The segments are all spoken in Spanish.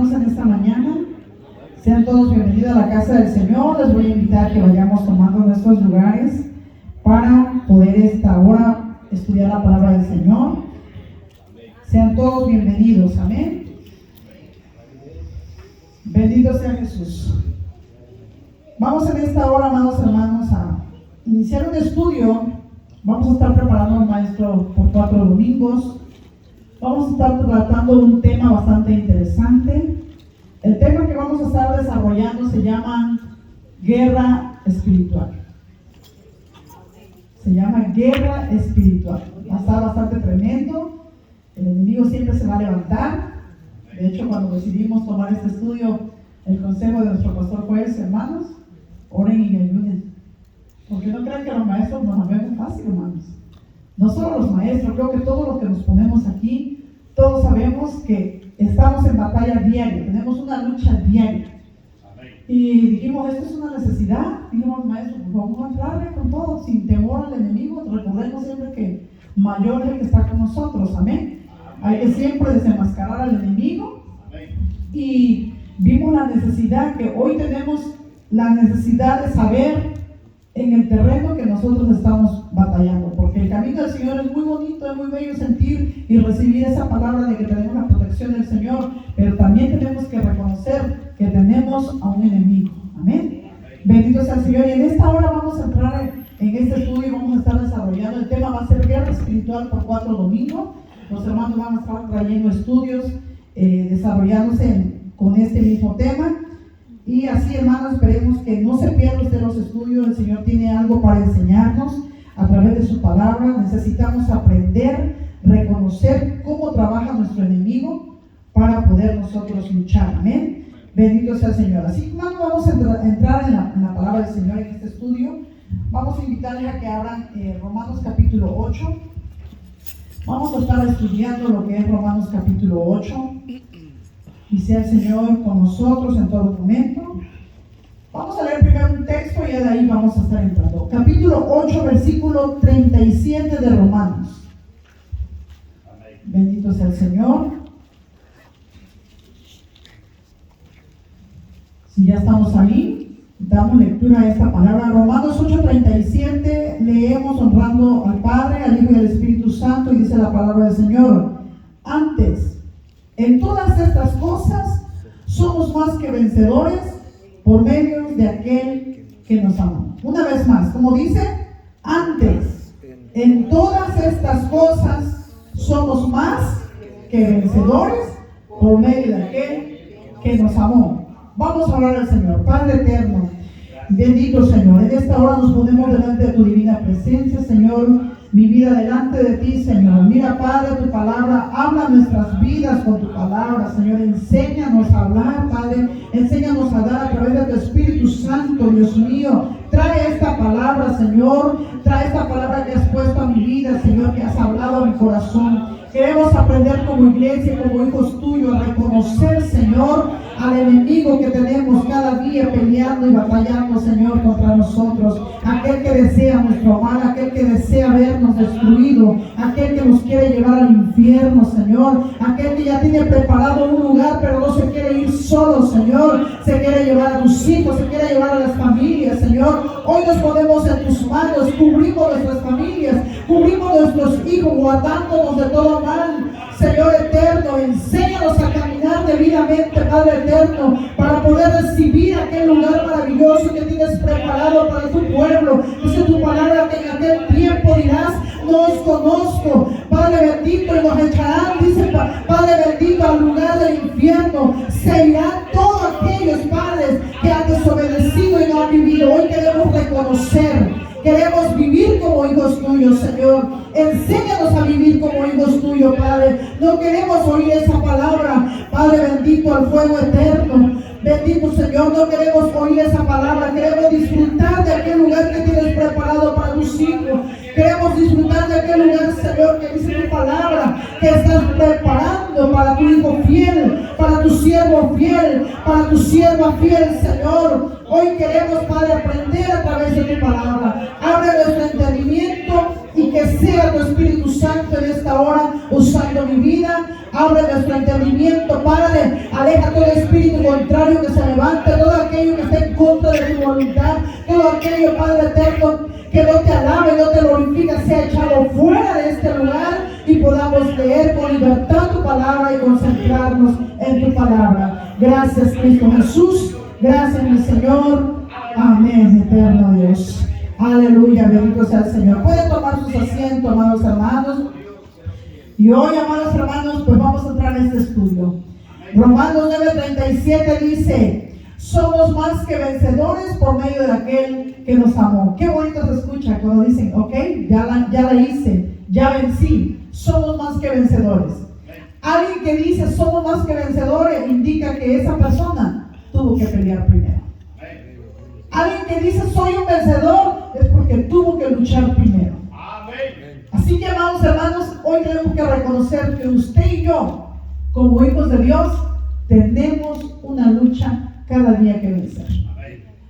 hermanos en esta mañana. Sean todos bienvenidos a la casa del Señor. Les voy a invitar a que vayamos tomando nuestros lugares para poder esta hora estudiar la palabra del Señor. Sean todos bienvenidos, amén. Bendito sea Jesús. Vamos en esta hora, amados hermanos, a iniciar un estudio. Vamos a estar preparando al maestro por 4 domingos. Vamos a estar tratando un tema bastante interesante. El tema que vamos a estar desarrollando se llama guerra espiritual. Se llama guerra espiritual. Va a estar bastante tremendo. El enemigo siempre se va a levantar. De hecho, cuando decidimos tomar este estudio, el consejo de nuestro pastor fue ese: hermanos, oren y ayuden. Porque no crean que los maestros nos la vemos fácil, hermanos. No solo los maestros, creo que todos los que nos ponemos aquí, todos sabemos que estamos en batalla diaria, tenemos una lucha diaria. Y dijimos, esto es una necesidad. Dijimos, maestro, pues vamos a entrarle con todo, sin temor al enemigo. Recordemos siempre que mayor es el que está con nosotros, amén. Hay que siempre desenmascarar al enemigo. Y vimos la necesidad, que hoy tenemos la necesidad de saber en el terreno que nosotros estamos batallando, porque el camino del Señor es muy bonito, es muy bello sentir y recibir esa palabra de que tenemos la protección del Señor, pero también tenemos que reconocer que tenemos a un enemigo, amén. Bendito sea el Señor. Y en esta hora vamos a entrar en este estudio y vamos a estar desarrollando. El tema va a ser guerra espiritual por 4 domingos. Los hermanos van a estar trayendo estudios desarrollándose con este mismo tema. Y así, hermanos, esperemos que no se pierda usted los estudios. El Señor tiene algo para enseñarnos a través de su palabra. Necesitamos aprender, reconocer cómo trabaja nuestro enemigo para poder nosotros luchar, amén. Bendito sea el Señor. Así que, hermanos, vamos a entrar en la palabra del Señor en este estudio. Vamos a invitarles a que abran Romanos capítulo 8. Vamos a estar estudiando lo que es Romanos capítulo 8. Y sea el Señor con nosotros en todo momento. Vamos a leer primero un texto y de ahí vamos a estar entrando. Capítulo 8, versículo 37 de Romanos. Amén. Bendito sea el Señor. Si ya estamos ahí, damos lectura a esta palabra. Romanos 8:37, leemos honrando al Padre, al Hijo y al Espíritu Santo, y dice la palabra del Señor: antes, en todas estas cosas somos más que vencedores por medio de aquel que nos amó. Una vez más, como dice, antes, en todas estas cosas somos más que vencedores por medio de aquel que nos amó. Vamos a orar al Señor. Padre eterno, bendito Señor, en esta hora nos ponemos delante de tu divina presencia, Señor. Mi vida delante de ti, Señor. Mira, Padre, tu palabra, habla nuestras vidas con tu palabra, Señor. Enséñanos a hablar, Padre. Enséñanos a dar a través de tu Espíritu Santo, Dios mío. Trae esta palabra, Señor. Trae esta palabra que has puesto a mi vida, Señor, que has hablado a mi corazón. Queremos aprender como iglesia, como hijos tuyos, a reconocer, Señor, al enemigo que tenemos cada día peleando y batallando, Señor, contra nosotros. Aquel que desea nuestro mal, aquel que desea vernos destruido, aquel que nos quiere llevar al infierno, Señor. Aquel que ya tiene preparado un lugar, pero no se quiere ir solo, Señor. Se quiere llevar a tus hijos, se quiere llevar a las familias, Señor. Hoy nos ponemos en tus manos, cubrimos nuestras familias, cubrimos nuestros hijos, guardándonos de todo mal. Señor eterno, enséñanos a caminar debidamente, Padre eterno, para poder recibir aquel lugar maravilloso que tienes preparado para tu pueblo. Dice tu palabra que en aquel tiempo dirás: no os conozco, Padre bendito, y nos echarán, dice Padre bendito, al lugar del infierno. Se irán todos aquellos padres que han desobedecido y no han vivido. Hoy queremos reconocer, queremos vivir como hijos tuyos, Señor. Enséñanos a vivir como hijos tuyos, Padre. No queremos oír esa palabra, Padre bendito, al fuego eterno. Bendito Señor, no queremos oír esa palabra. Queremos disfrutar de aquel lugar que tienes preparado para tus hijos. Queremos disfrutar de aquel lugar, Señor, que dice tu palabra, que estás preparando para tu hijo fiel, para tu siervo fiel, para tu sierva fiel, Señor. Hoy queremos, Padre, aprender a través de tu palabra. Abre nuestro entendimiento y que sea tu Espíritu Santo en esta hora usando mi vida. Abre nuestro entendimiento, Padre. Aleja todo espíritu contrario que se levante, todo aquello que esté en contra de tu voluntad, todo aquello, Padre eterno, que no te alabe, no te glorifica, sea echado fuera de este lugar y podamos leer con libertad tu palabra y concentrarnos en tu palabra. Gracias, Cristo Jesús. Gracias, mi Señor. Amén, eterno Dios. Aleluya, bendito sea el Señor. Pueden tomar sus asientos, amados hermanos. Y hoy, amados hermanos, pues vamos a entrar en este estudio. Romanos 9:37 dice: somos más que vencedores por medio de aquel que nos amó. Qué bonito se escucha cuando dicen, ok, ya la hice, ya vencí. Somos más que vencedores. Alguien que dice somos más que vencedores indica que esa persona tuvo que pelear primero. Alguien que dice soy un vencedor es porque tuvo que luchar primero. Así que, amados hermanos, hoy tenemos que reconocer que usted y yo, como hijos de Dios, tenemos una lucha cada día que vencer.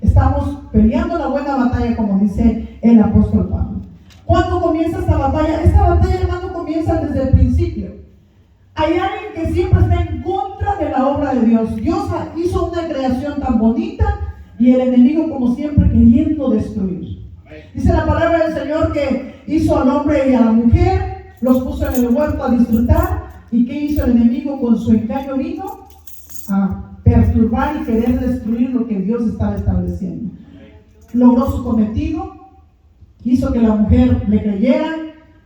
Estamos peleando la buena batalla, como dice el apóstol Pablo. ¿Cuándo comienza esta batalla? Esta batalla, hermano, comienza desde el principio. Hay alguien que siempre está en contra de la obra de Dios. Dios hizo una creación tan bonita y el enemigo, como siempre, queriendo destruir. Dice la palabra del Señor que hizo al hombre y a la mujer, los puso en el huerto a disfrutar. ¿Y qué hizo el enemigo con su engaño? Vino a perturbar y querer destruir lo que Dios estaba estableciendo. Logró su cometido, hizo que la mujer le creyera,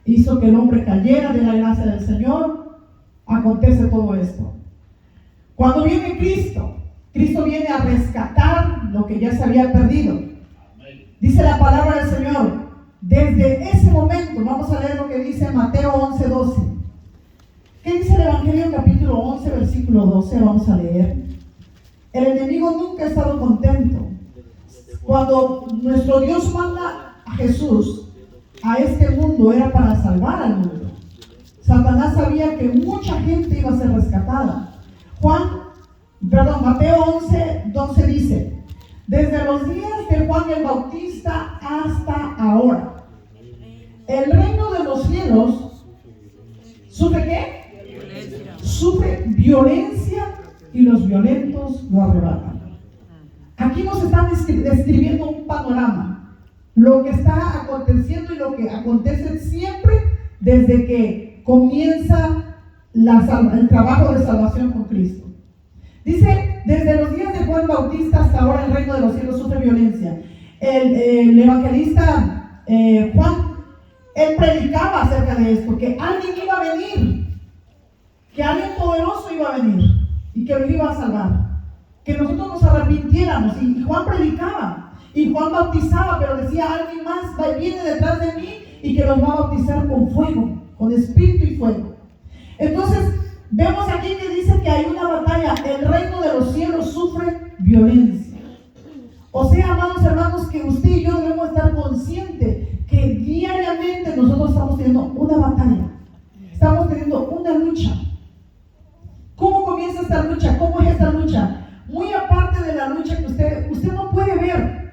hizo que el hombre cayera de la gracia del Señor. Acontece todo esto. Cuando viene Cristo, Cristo viene a rescatar lo que ya se había perdido. Dice la palabra del Señor, desde ese momento, vamos a leer lo que dice Mateo 11:12. ¿Qué dice el Evangelio capítulo 11, versículo 12? Vamos a leer. El enemigo nunca ha estado contento. Cuando nuestro Dios manda a Jesús a este mundo, era para salvar al mundo. Satanás sabía que mucha gente iba a ser rescatada. Mateo 11:12 dice: desde los días de Juan el Bautista hasta ahora, el reino de los cielos ¿sufre qué? Violencia. Sufre violencia y los violentos lo arrebatan. Aquí nos están describiendo un panorama, lo que está aconteciendo y lo que acontece siempre desde que comienza el trabajo de salvación con Cristo. Dice, desde los días de Juan Bautista hasta ahora el reino de los cielos sufre violencia. El evangelista Juan, él predicaba acerca de esto, que alguien iba a venir, que alguien poderoso iba a venir y que lo iba a salvar, que nosotros nos arrepintiéramos. Y Juan predicaba y Juan bautizaba, pero decía: alguien más viene detrás de mí y que nos va a bautizar con fuego, con espíritu y fuego. Entonces vemos aquí que dice que hay una batalla. El reino de los cielos sufre violencia. O sea, amados hermanos, que usted y yo debemos estar conscientes que diariamente nosotros estamos teniendo una batalla, estamos teniendo una lucha. ¿Cómo comienza esta lucha? ¿Cómo es esta lucha? Muy aparte de la lucha que usted no puede ver,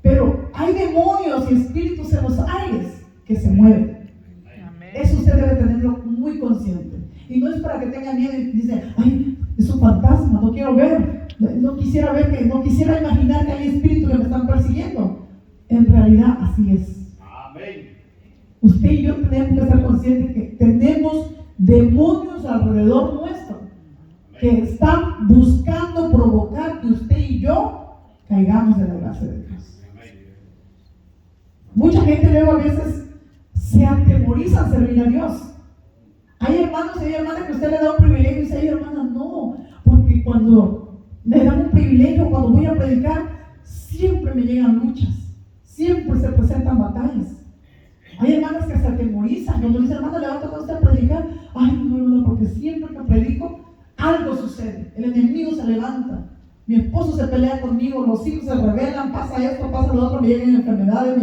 pero hay demonios y espíritus en los aires que se mueven. Eso usted debe tenerlo muy consciente. Y no es para que tenga miedo y dice: ay, es un fantasma, no quiero ver, no quisiera imaginar que hay espíritus que me están persiguiendo. En realidad así es. Amén. Usted y yo tenemos que estar conscientes que tenemos demonios alrededor nuestro que están buscando provocar que usted y yo caigamos de la gracia de Dios. Mucha gente luego a veces se atemoriza a servir a Dios. Hay hermanos y hay hermanas que usted le da un privilegio y dice: ay, hermana, no, porque cuando me dan un privilegio, cuando voy a predicar, siempre me llegan luchas, siempre se presentan batallas. Hay hermanas que se atemorizan. Cuando dice: hermana, levántate usted a predicar, ay, no, porque siempre que predico algo sucede, el enemigo se levanta, mi esposo se pelea conmigo, los hijos se rebelan, pasa esto, pasa lo otro, me llegan enfermedades,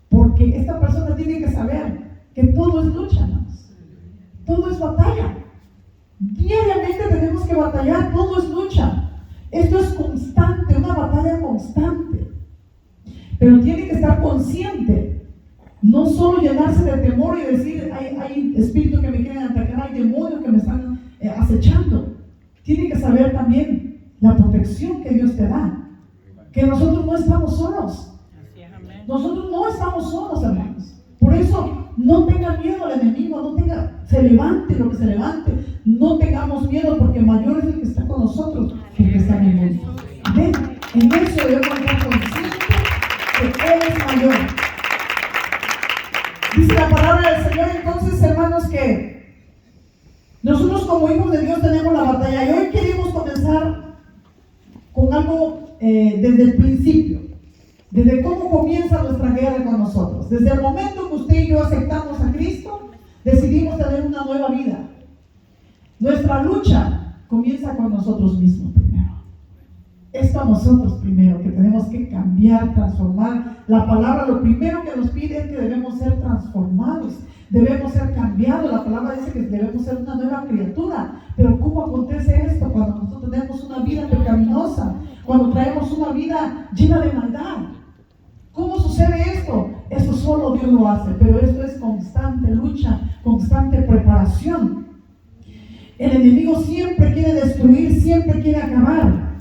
porque esta persona tiene que saber que todo es lucha, hermanos. Todo es batalla. Diariamente tenemos que batallar, todo es lucha. Esto es constante, una batalla constante. Pero tiene que estar consciente No solo llenarse de temor y decir, hay espíritus que me quieren atacar, hay demonios que me están acechando. Tiene que saber también la protección que Dios te da. Que nosotros no estamos solos. Nosotros no estamos solos, hermanos. Por eso, no tengan miedo al enemigo, se levante lo que se levante. No tengamos miedo, porque mayor es el que está con nosotros que el que está en el mundo. Amén. En eso debemos estar conscientes que Él es mayor. Dice la palabra del Señor entonces, hermanos, que nosotros como hijos de Dios tenemos la batalla. Y hoy queremos comenzar con algo desde el principio. Desde cómo comienza nuestra guerra con nosotros. Desde el momento que usted y yo aceptamos a Cristo, decidimos tener una nueva vida. Nuestra lucha comienza con nosotros mismos primero. Es con nosotros primero que tenemos que cambiar, transformar. La palabra lo primero que nos pide es que debemos ser transformados, debemos ser cambiados. La palabra dice que debemos ser una nueva criatura. Pero ¿cómo acontece esto cuando nosotros tenemos una vida pecaminosa? Cuando traemos una vida llena de maldad. ¿Cómo sucede esto? Eso solo Dios lo hace, pero esto es constante lucha, constante preparación. El enemigo siempre quiere destruir, siempre quiere acabar.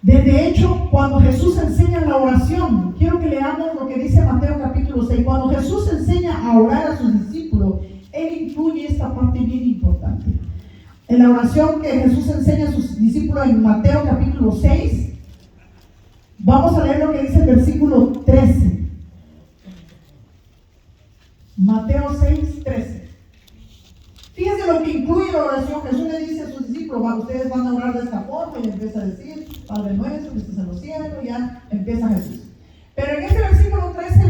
De hecho, cuando Jesús enseña la oración, quiero que leamos lo que dice Mateo capítulo 6. Cuando Jesús enseña a orar a sus discípulos, Él incluye esta parte bien importante. En la oración que Jesús enseña a sus discípulos en Mateo capítulo 6, vamos a leer lo que dice el versículo 13. Mateo 6, 13. Fíjense lo que incluye la oración. Jesús le dice a sus discípulos, ustedes van a orar de esta forma, y empieza a decir, Padre nuestro que estás en los cielos, ya empieza Jesús. Pero en ese versículo 13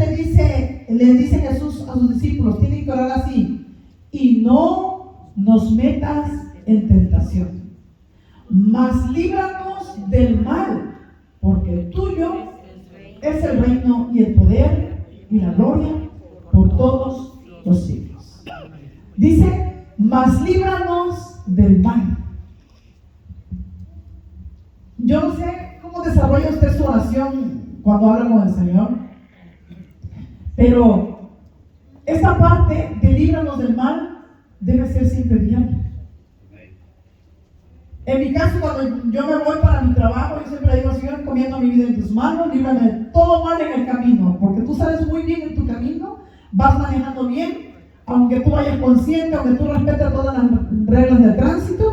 le dice Jesús a sus discípulos, tienen que orar así: y no nos metas en tentación, mas líbranos del mal, porque tuyo es el reino y el poder y la gloria por todos los siglos. Dice, mas líbranos del mal. Yo no sé cómo desarrolla usted su oración cuando habla con el Señor, pero esta parte de líbranos del mal debe ser siempre diaria. En mi caso, cuando yo me voy para mi trabajo, yo siempre digo, Señor, encomiendo mi vida en tus manos, líbrame de todo mal en el camino, porque tú sales muy bien en tu camino, vas manejando bien, aunque tú vayas consciente, aunque tú respetes todas las reglas del tránsito,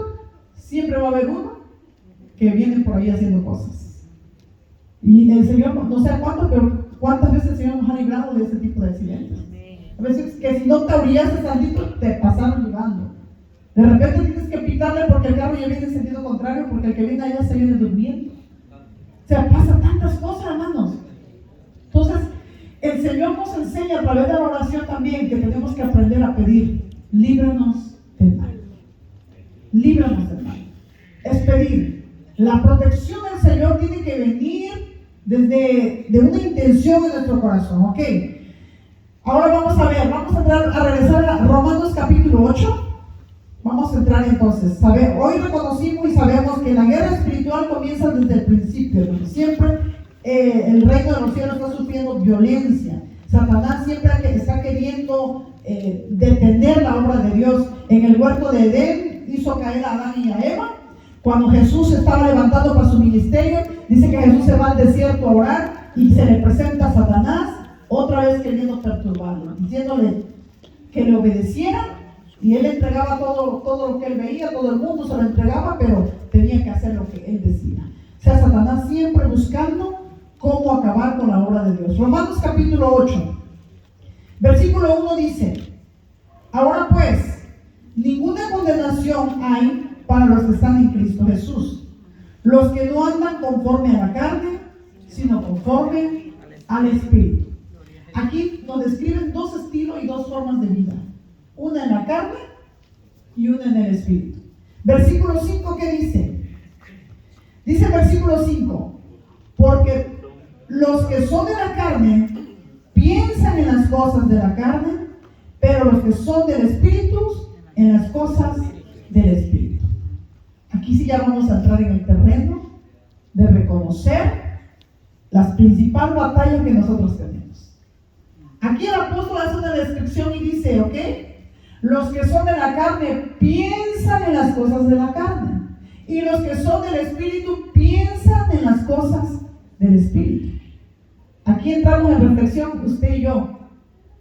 siempre va a haber uno que viene por ahí haciendo cosas. Y el Señor, no sé cuánto, pero cuántas veces el Señor nos ha librado de ese tipo de accidentes. A veces que si no te orillaste tantito, te pasaron llevando. De repente tienes que pitarle porque el carro ya viene en sentido contrario, porque el que viene allá se viene durmiendo. O sea, pasan tantas cosas, hermanos. Entonces, el Señor nos enseña a través de la oración también que tenemos que aprender a pedir, líbranos del mal. Líbranos del mal. Es pedir. La protección del Señor tiene que venir desde una intención en nuestro corazón, ¿ok? Ahora vamos a entrar a regresar a Romanos capítulo 8. Vamos a entrar entonces. Hoy reconocimos y sabemos que la guerra espiritual comienza desde el principio, porque siempre el reino de los cielos está sufriendo violencia. Satanás siempre está queriendo detener la obra de Dios. En el huerto de Edén hizo caer a Adán y a Eva. Cuando Jesús se estaba levantando para su ministerio, dice que Jesús se va al desierto a orar y se le presenta a Satanás, otra vez queriendo perturbarlo, diciéndole que le obedeciera, y él entregaba todo lo que él veía, todo el mundo se lo entregaba, pero tenía que hacer lo que él decía. O sea, Satanás siempre buscando cómo acabar con la obra de Dios. Romanos capítulo 8, versículo 1 dice, ahora pues, ninguna condenación hay para los que están en Cristo Jesús, los que no andan conforme a la carne, sino conforme al Espíritu. Aquí nos describen dos estilos y dos formas de vida, una en la carne y una en el Espíritu. Versículo 5, ¿qué dice? Dice versículo 5, porque los que son de la carne piensan en las cosas de la carne, pero los que son del Espíritu en las cosas del Espíritu. Aquí sí ya vamos a entrar en el terreno de reconocer las principales batallas que nosotros tenemos. Aquí el apóstol hace una descripción y dice, ¿ok? Los que son de la carne piensan en las cosas de la carne. Y los que son del Espíritu piensan en las cosas del Espíritu. Aquí entramos en reflexión, usted y yo.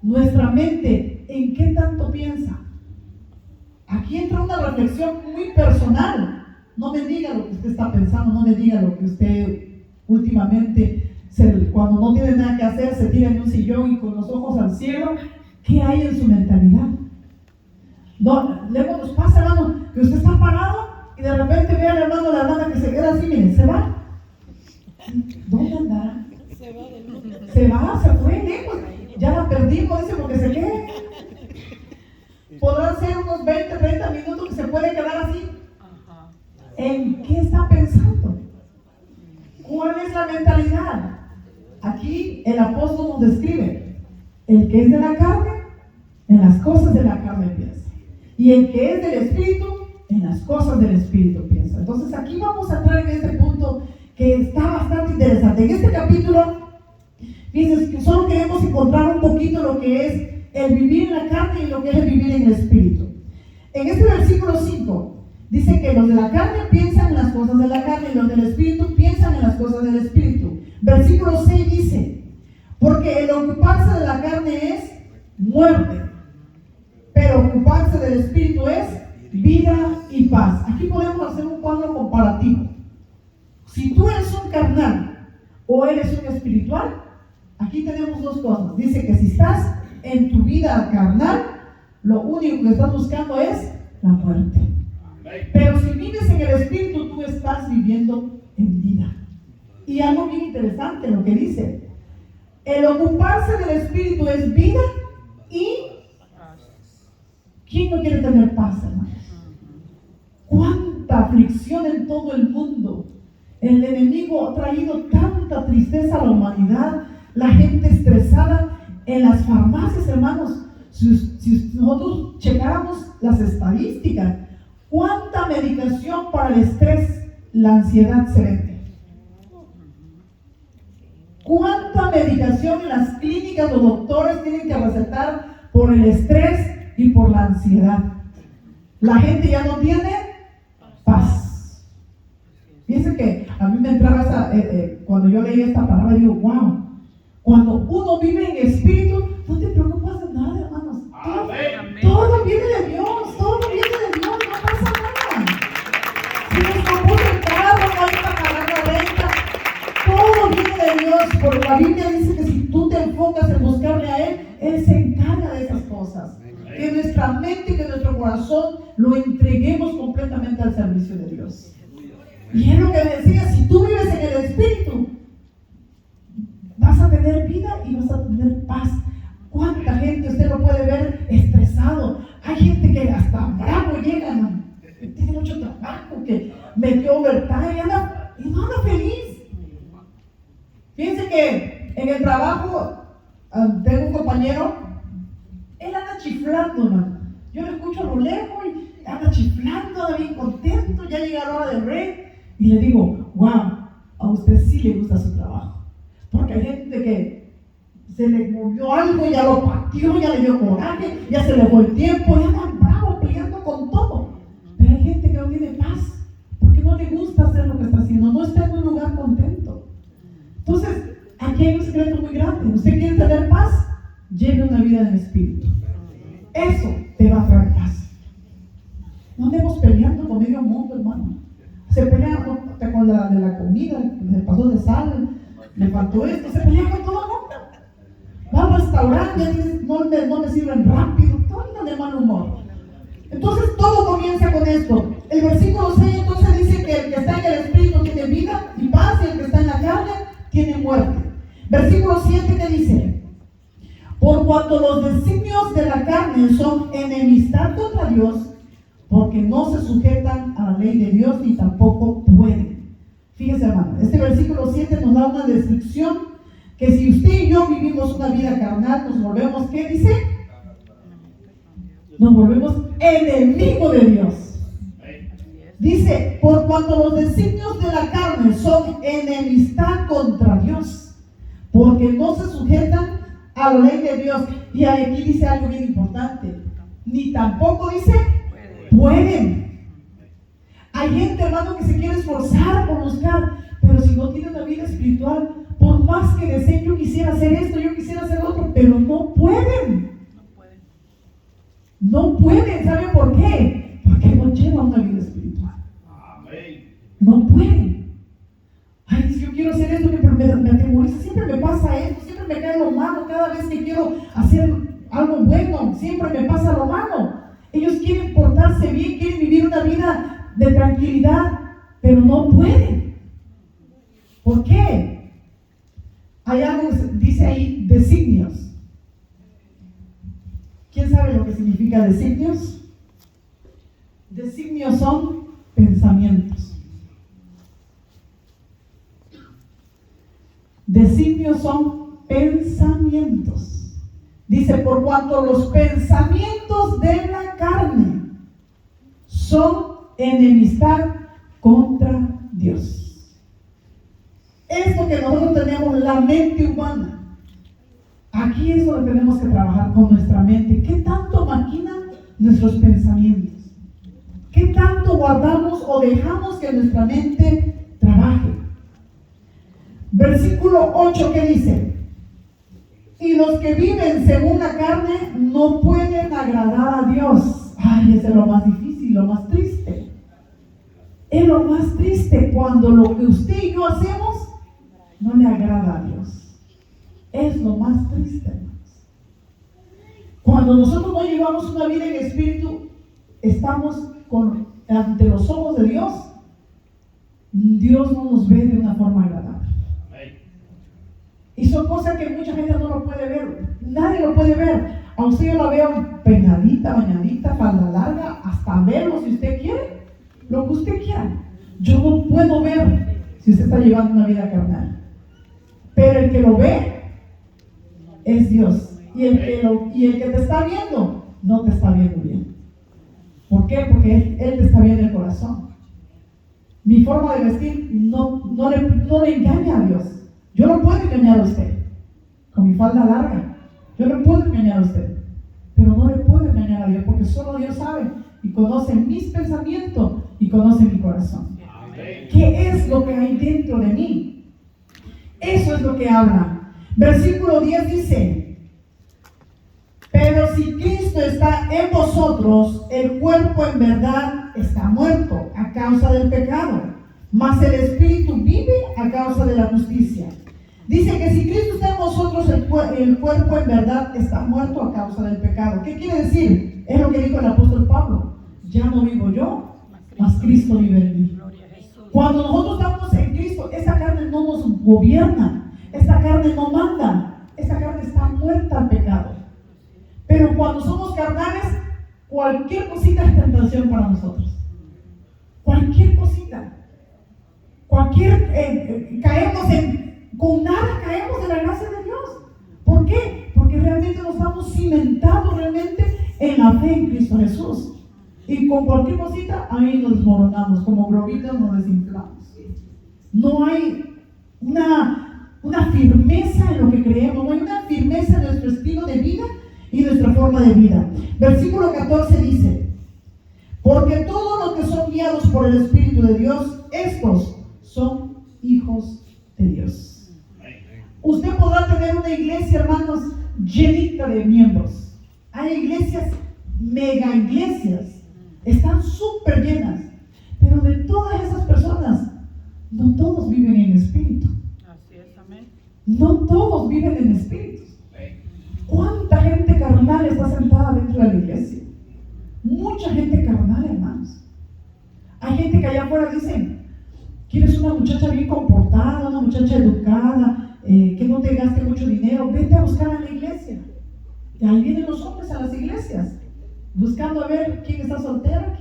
Nuestra mente, ¿en qué tanto piensa? Aquí entra una reflexión muy personal. No me diga lo que usted está pensando, no me diga lo que usted últimamente, cuando no tiene nada que hacer, se tira en un sillón y con los ojos al cielo. ¿Qué hay en su mentalidad? No, luego nos pasa, hermano, que usted está parado y de repente ve al hermano o la hermana que se queda así, miren, se va. ¿Dónde andará? Se fue lejos. Ya la perdimos, dice, porque se queda. Podrán ser unos 20, 30 minutos que se puede quedar así. ¿En qué está pensando? ¿Cuál es la mentalidad? Aquí el apóstol nos describe: el que es de la carne, en las cosas de la carne piensa, y el que es del Espíritu, en las cosas del Espíritu piensa. Entonces aquí vamos a entrar en este punto que está bastante interesante. En este capítulo, fíjense que solo queremos encontrar un poquito lo que es el vivir en la carne y lo que es el vivir en el Espíritu. En este versículo 5 dice que los de la carne piensan en las cosas de la carne y los del Espíritu piensan en las cosas del Espíritu. Versículo 6 dice: porque el ocuparse de la carne es muerte, pero ocuparse del Espíritu es vida y paz. Aquí podemos hacer un cuadro comparativo. Si tú eres un carnal o eres un espiritual, aquí tenemos dos cosas. Dice que si estás en tu vida carnal, lo único que estás buscando es la muerte. Pero si vives en el Espíritu, tú estás viviendo en vida. Y algo bien interesante lo que dice: el ocuparse del Espíritu es vida y... ¿quién no quiere tener paz, hermanos? ¿Cuánta aflicción en todo el mundo? El enemigo ha traído tanta tristeza a la humanidad, la gente estresada. En las farmacias, hermanos, si nosotros checáramos las estadísticas, ¿cuánta medicación para el estrés, la ansiedad se vende? ¿Cuánta medicación en las clínicas los doctores tienen que recetar por el estrés y por la ansiedad? La gente ya no tiene paz. Fíjense que a mí me entraba cuando yo leí esta palabra, digo, wow, cuando uno vive en espíritu, no te preocupas de nada, hermanos. Todo viene de Dios, todo viene de Dios, no pasa nada. Si nos compone el carro, no hay para pagar la renta, todo viene de Dios, porque la Biblia dice que si tú te enfocas en buscarle a Él se encarga de esas cosas. Que nuestra mente y que nuestro corazón lo entreguemos completamente al servicio de Dios. Y es lo que decía: si tú vives en el Espíritu, vas a tener vida y vas a tener paz. ¿Cuánta gente usted lo puede ver estresado? Hay gente que hasta bravo llega, hermano. Tiene mucho trabajo, que metió overtime y no anda feliz. Fíjense que en el trabajo tengo un compañero, él anda chiflando, hermano. Yo lo escucho a lo lejos y anda chiflando, anda bien contento, ya llega la hora del break. Y le digo, wow, a usted sí le gusta su trabajo. Porque hay gente que se le movió algo, ya lo pateó, ya le dio coraje, ya se le fue el tiempo, ya andan bravos peleando con todo. Pero hay gente que no tiene paz, porque no le gusta hacer lo que está haciendo, no está en un lugar contento. Entonces, aquí hay un secreto muy grande. ¿Usted quiere tener paz? Lleve una vida en el Espíritu. Eso te va a traer paz. No andemos peleando con medio mundo, hermano. Se pelea con la de la comida, le pasó de sal, le faltó esto, se pelea con todo el mundo. Va al restaurante, no me sirven rápido, todo anda de mal humor. Entonces todo comienza con esto. El versículo 6 entonces dice que el que está en el Espíritu tiene vida y paz, y el que está en la carne tiene muerte. Versículo 7 que dice: por cuanto los designios de la carne son enemistad contra Dios, porque no se sujetan a la ley de Dios ni tampoco pueden. Fíjese, hermano, este versículo 7 nos da una descripción que si usted y yo vivimos una vida carnal, nos volvemos, ¿qué dice? Nos volvemos enemigos de Dios. Dice, por cuanto los designios de la carne son enemistad contra Dios, porque no se sujetan a a la ley de Dios. Y aquí dice algo bien importante. Ni tampoco dice pueden. Hay gente, hermano, que se quiere esforzar por buscar, pero si no tiene una vida espiritual, por más que deseen, yo quisiera hacer esto, yo quisiera hacer otro, pero no pueden. No pueden. ¿Saben por qué? Porque no llevan una vida espiritual. No pueden. Ay, si yo quiero hacer esto, me atemoriza, siempre me pasa esto, siempre me cae lo malo, cada vez que quiero hacer algo bueno, siempre me pasa lo malo. Ellos quieren portarse bien, quieren vivir una vida de tranquilidad, pero no pueden. ¿Por qué? Hay algo que dice ahí, designios. ¿Quién sabe lo que significa designios? Designios son pensamientos. Designios son pensamientos. Dice, por cuanto los pensamientos de la carne son enemistad contra Dios. Esto que nosotros tenemos, la mente humana, aquí es donde tenemos que trabajar con nuestra mente. ¿Qué tanto maquina nuestros pensamientos? ¿Qué tanto guardamos o dejamos que nuestra mente trabaje? Versículo 8, ¿qué dice? Y los que viven según la carne no pueden agradar a Dios. Ay, ese es lo más difícil, lo más triste. Es lo más triste cuando lo que usted y yo hacemos no le agrada a Dios. Es lo más triste, hermanos. Cuando nosotros no llevamos una vida en espíritu, estamos ante los ojos de Dios. Dios no nos ve de una forma agradable. Y son cosas que mucha gente no lo puede ver. Nadie lo puede ver. A usted yo la veo peinadita, bañadita, falda larga, hasta verlo si usted quiere, lo que usted quiera. Yo no puedo ver si usted está llevando una vida carnal. Pero el que lo ve es Dios. Y el que te está viendo, no te está viendo bien. ¿Por qué? Porque Él te está viendo el corazón. Mi forma de vestir no le engaña a Dios. Yo no puedo engañar a usted con mi falda larga. Yo no puedo engañar a usted. Pero no le puedo engañar a Dios porque solo Dios sabe y conoce mis pensamientos y conoce mi corazón. ¿Qué es lo que hay dentro de mí? Eso es lo que habla. Versículo 10 dice: pero si Cristo está en vosotros, el cuerpo en verdad está muerto a causa del pecado, mas el espíritu vive a causa de la justicia. Dice que si Cristo está en vosotros, el cuerpo en verdad está muerto a causa del pecado. ¿Qué quiere decir? Es lo que dijo el apóstol Pablo. Ya no vivo yo, mas Cristo vive en mí. Cuando nosotros estamos en Cristo, esa carne no nos gobierna, esa carne no manda, esa carne está muerta al pecado. Pero cuando somos carnales, cualquier cosita es tentación para nosotros. Cualquier cosita. Con nada caemos de la gracia de Dios. ¿Por qué? Porque realmente nos estamos cimentados realmente en la fe en Cristo Jesús. Y con cualquier cosita, ahí nos desmoronamos, como globitos nos desinflamos. No hay una firmeza en lo que creemos, no hay una firmeza en nuestro estilo de vida y nuestra forma de vida. Versículo 14 dice: porque todos los que son guiados por el Espíritu de Dios, estos son hijos de Dios. Usted podrá tener una iglesia, hermanos, llenita de miembros. Hay iglesias, mega iglesias, están súper llenas, pero de todas esas personas, no todos viven en espíritu. Así es, amén. No todos viven en espíritu. ¿Cuánta gente carnal está sentada dentro de la iglesia? Mucha gente carnal, hermanos. Hay gente que allá afuera dicen: ¿quieres una muchacha bien comportada, una muchacha educada, que no te gaste mucho dinero? Vete a buscar a la iglesia. Y ahí vienen los hombres a las iglesias, buscando a ver quién está soltera,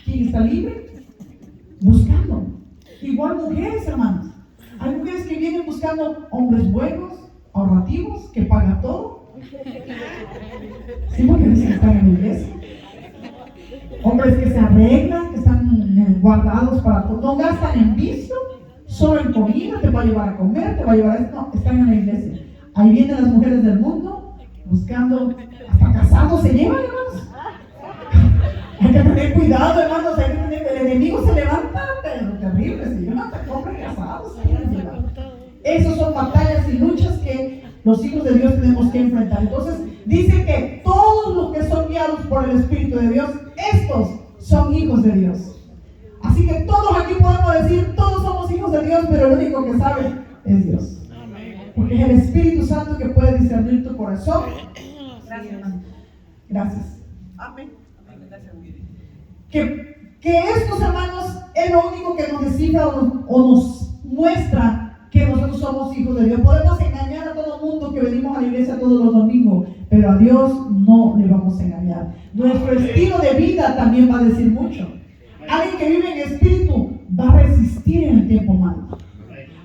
quién está libre, buscando. Igual mujeres, hermanos. Hay mujeres que vienen buscando hombres buenos, ahorrativos, que pagan todo. ¿Sí? Porque dicen que están en la iglesia. Hombres que se arreglan, que están guardados para todo, no gastan en vicio, solo en comida, te va a llevar a comer, te va a llevar a esto. No, están en la iglesia. Ahí vienen las mujeres del mundo buscando, hasta casando se llevan, hermanos. Hay que tener cuidado, hermanos, el enemigo se levanta, pero terrible, se llevan hasta hombres casados. Esas son batallas y luchas que los hijos de Dios tenemos que enfrentar. Entonces, dice que todos los que son guiados por el Espíritu de Dios, estos son hijos de Dios. Así que todos aquí podemos decir, todos somos hijos de Dios, pero el único que sabe es Dios. Porque es el Espíritu Santo que puede discernir tu corazón. Gracias, hermano. Gracias. Amén. Que estos, hermanos, es lo único que nos descifra o nos muestra que nosotros somos hijos de Dios. Podemos engañar a todo el mundo que venimos a la iglesia todos los domingos, pero a Dios no le vamos a engañar. Nuestro estilo de vida también va a decir mucho. Alguien que vive en espíritu va a resistir en el tiempo malo.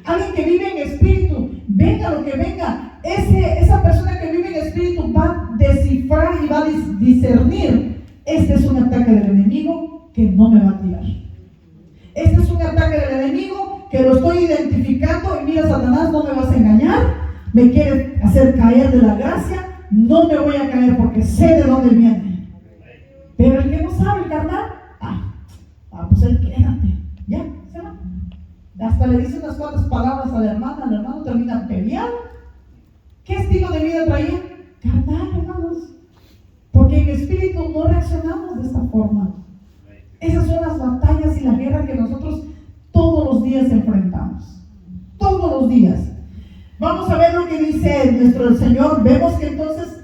Alguien que vive en espíritu, venga lo que venga, esa persona que vive en espíritu va a descifrar y va a discernir. Este es un ataque del enemigo que no me va a tirar. Este es un ataque del enemigo que lo estoy identificando y mira, Satanás, no me vas a engañar, me quiere hacer caer de la gracia, no me voy a caer porque sé de dónde viene. Pero el que no sabe, el carnal, pues él quédate, ya, se va. Hasta le dice unas cuantas palabras a la hermana, el hermano termina peleado. ¿Qué estilo de vida traía? Carnal, hermanos. Porque en espíritu no reaccionamos de esta forma. Esas son las batallas y la guerra que nosotros todos los días enfrentamos. Todos los días. Vamos a ver lo que dice nuestro Señor. Vemos que entonces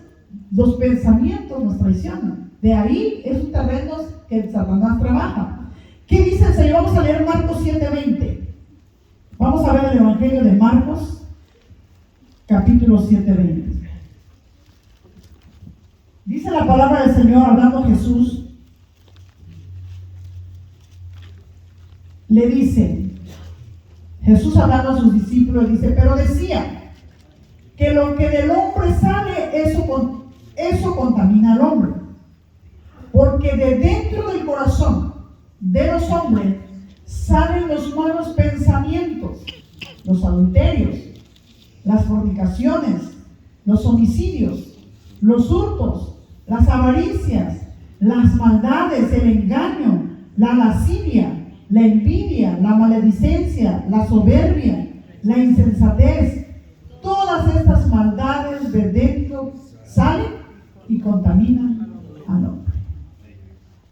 los pensamientos nos traicionan. De ahí es un terreno que Satanás trabaja. ¿Qué dice el Señor? Vamos a leer Marcos 7:20. Vamos a ver el Evangelio de Marcos, capítulo 7:20. Dice la palabra del Señor, hablando Jesús, le dice, Jesús hablando a sus discípulos, dice, pero decía que lo que del hombre sale, eso contamina al hombre. Porque de dentro del corazón de los hombres salen los malos pensamientos, los adulterios, las fornicaciones, los homicidios, los hurtos, las avaricias, las maldades, el engaño, la lascivia, la envidia, la maledicencia, la soberbia, la insensatez. Todas estas maldades de dentro salen y contaminan al hombre.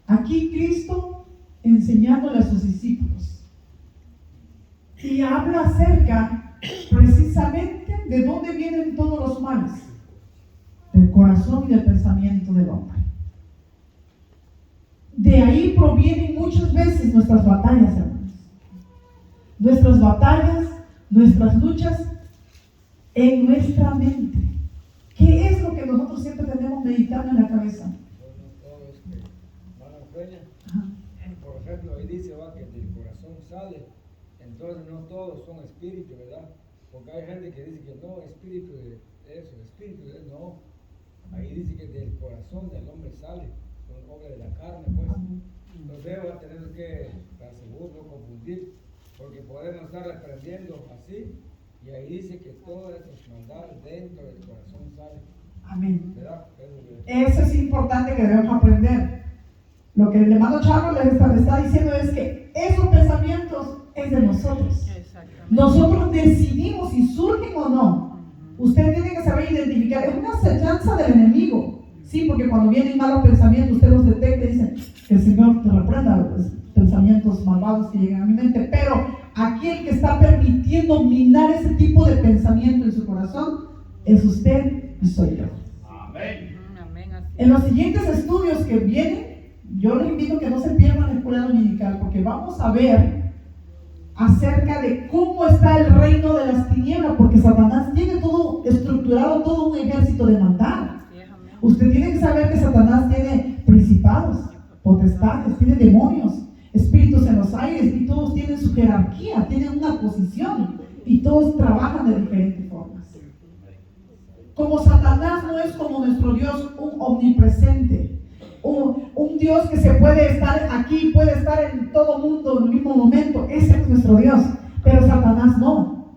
Aquí Cristo enseñándole a sus discípulos y habla acerca precisamente de dónde vienen todos los males, del corazón y del pensamiento del hombre. De ahí provienen muchas veces nuestras batallas, hermanos. Nuestras batallas, nuestras luchas en nuestra mente. ¿Qué es lo que nosotros siempre tenemos meditando en la cabeza? Por ejemplo, ahí dice que del corazón sale, entonces no todos son espíritus, ¿verdad? Porque hay gente que dice que no, espíritu de eso, espíritu de no. Ahí dice que del corazón del hombre sale, son obra de la carne, pues. Entonces va a tener que, para seguro, no confundir, porque podemos estar aprendiendo así, y ahí dice que todas esas maldades dentro del corazón salen. Amén. ¿Verdad? Eso es importante que debemos aprender. Lo que el hermano Charro le está diciendo es que esos pensamientos es de nosotros. Nosotros decidimos si surgen o no. Usted tiene que saber identificar. Es una acechanza del enemigo. Sí, porque cuando vienen malos pensamientos, usted los detecta y dice que el Señor te reprenda los pensamientos malvados que llegan a mi mente. Pero aquí el que está permitiendo minar ese tipo de pensamiento en su corazón es usted y soy yo. Amén. En los siguientes estudios que vienen, yo les invito a que no se pierdan la escuela dominical, porque vamos a ver acerca de cómo está el reino de las tinieblas, porque Satanás tiene todo estructurado, todo un ejército de maldad. Usted tiene que saber que Satanás tiene principados, potestades, tiene demonios, espíritus en los aires, y todos tienen su jerarquía, tienen una posición, y todos trabajan de diferentes formas. Como Satanás no es como nuestro Dios, un omnipresente, un Dios que se puede estar aquí, puede estar en todo mundo en el mismo momento. Ese es nuestro Dios, pero Satanás no.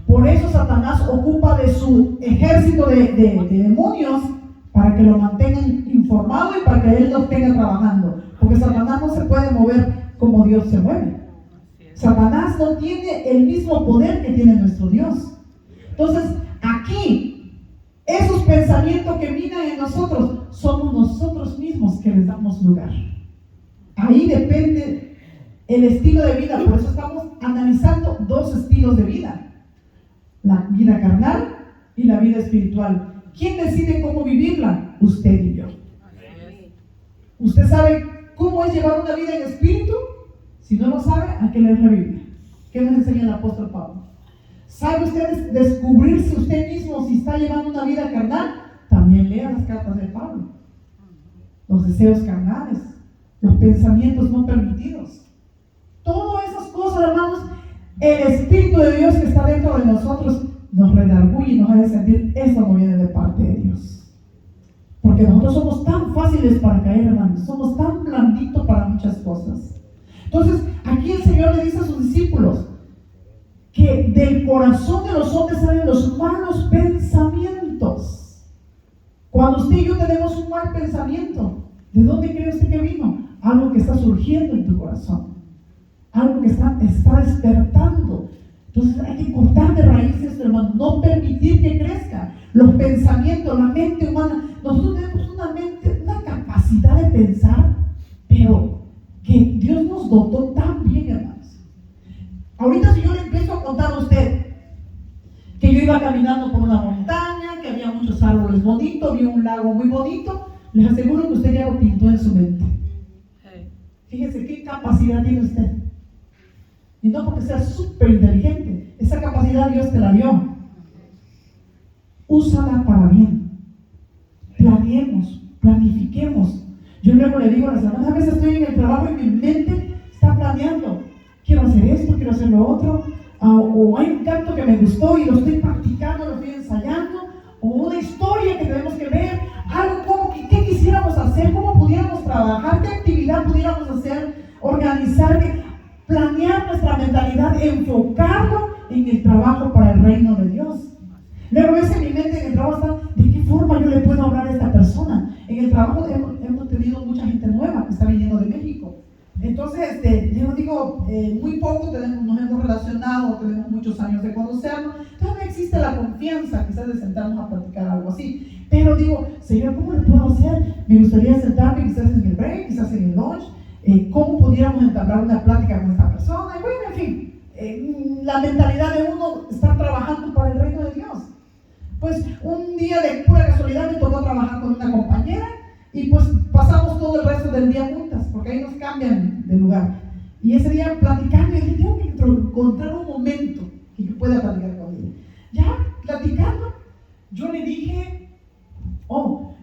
Por eso Satanás Satanás ocupa de su ejército de demonios para que lo mantengan informado y para que él lo tenga trabajando. Porque Satanás no se puede mover como Dios se mueve. Satanás no tiene el mismo poder que tiene nuestro Dios. Entonces, aquí, esos pensamientos que miran en nosotros, somos nosotros mismos que les damos lugar. Ahí depende el estilo de vida. Por eso estamos analizando dos estilos de vida: la vida carnal y la vida espiritual. ¿Quién decide cómo vivirla? Usted y yo. ¿Usted sabe cómo es llevar una vida en espíritu? Si no lo sabe, hay que leer la Biblia. ¿Qué nos enseña el apóstol Pablo? ¿Sabe usted descubrirse usted mismo si está llevando una vida carnal? También lea las cartas de Pablo. Los deseos carnales, los pensamientos no permitidos. Todas esas cosas, hermanos, el Espíritu de Dios que está dentro de nosotros nos redarguye y nos hace sentir, esto no viene de parte de Dios. Porque nosotros somos tan fáciles para caer, hermanos. Somos tan blanditos para muchas cosas. Entonces, aquí el Señor le dice a sus discípulos que del corazón de los hombres salen los malos pensamientos. Cuando usted y yo tenemos un mal pensamiento, ¿de dónde cree usted que vino? Algo que está surgiendo en tu corazón. Algo que está despertando. Entonces hay que cortar de raíces, hermano, no permitir que crezca. Los pensamientos, la mente humana, nosotros tenemos una mente, una capacidad de pensar, pero que Dios nos dotó tan bien, hermanos. Ahorita si yo le empiezo a contar a usted que yo iba caminando por una montaña, que había muchos árboles bonitos, había un lago muy bonito, les aseguro que usted ya lo pintó en su mente. Fíjese qué capacidad tiene usted. Y no porque sea súper inteligente, esa capacidad Dios te la dio. Úsala para bien. Planeemos, planifiquemos. Yo luego le digo a las hermanas, a veces estoy en el trabajo y mi mente está planeando. Quiero hacer esto, quiero hacer lo otro. O hay un canto que me gustó y lo estoy practicando, lo estoy ensayando. O una historia que tenemos que ver. Algo como, ¿qué quisiéramos hacer? ¿Cómo pudiéramos trabajar? ¿Qué actividad pudiéramos hacer? Organizar, planear nuestra mentalidad, enfocarlo en el trabajo para el reino de Dios. Luego ves en mi mente en el trabajo está, ¿de qué forma yo le puedo hablar a esta persona? En el trabajo hemos tenido mucha gente nueva que está viniendo de México. Entonces, yo digo, muy poco nos hemos relacionado, tenemos muchos años de conocernos, entonces no existe la confianza quizás de sentarnos a platicar algo así. Pero digo, Señor, ¿cómo le puedo hacer? Me gustaría sentarme quizás en el break, quizás en el lunch, ¿cómo pudiéramos entablar una plática con esta persona? Y bueno, en fin, la mentalidad de uno estar trabajando para el reino de Dios. Pues un día de pura casualidad me tocó trabajar con una compañera y pues pasamos todo el resto del día juntas, porque ahí nos cambian de lugar. Y ese día platicando, y dije, tengo que encontrar un momento que yo pueda platicar con ella. Ya platicando, yo le dije,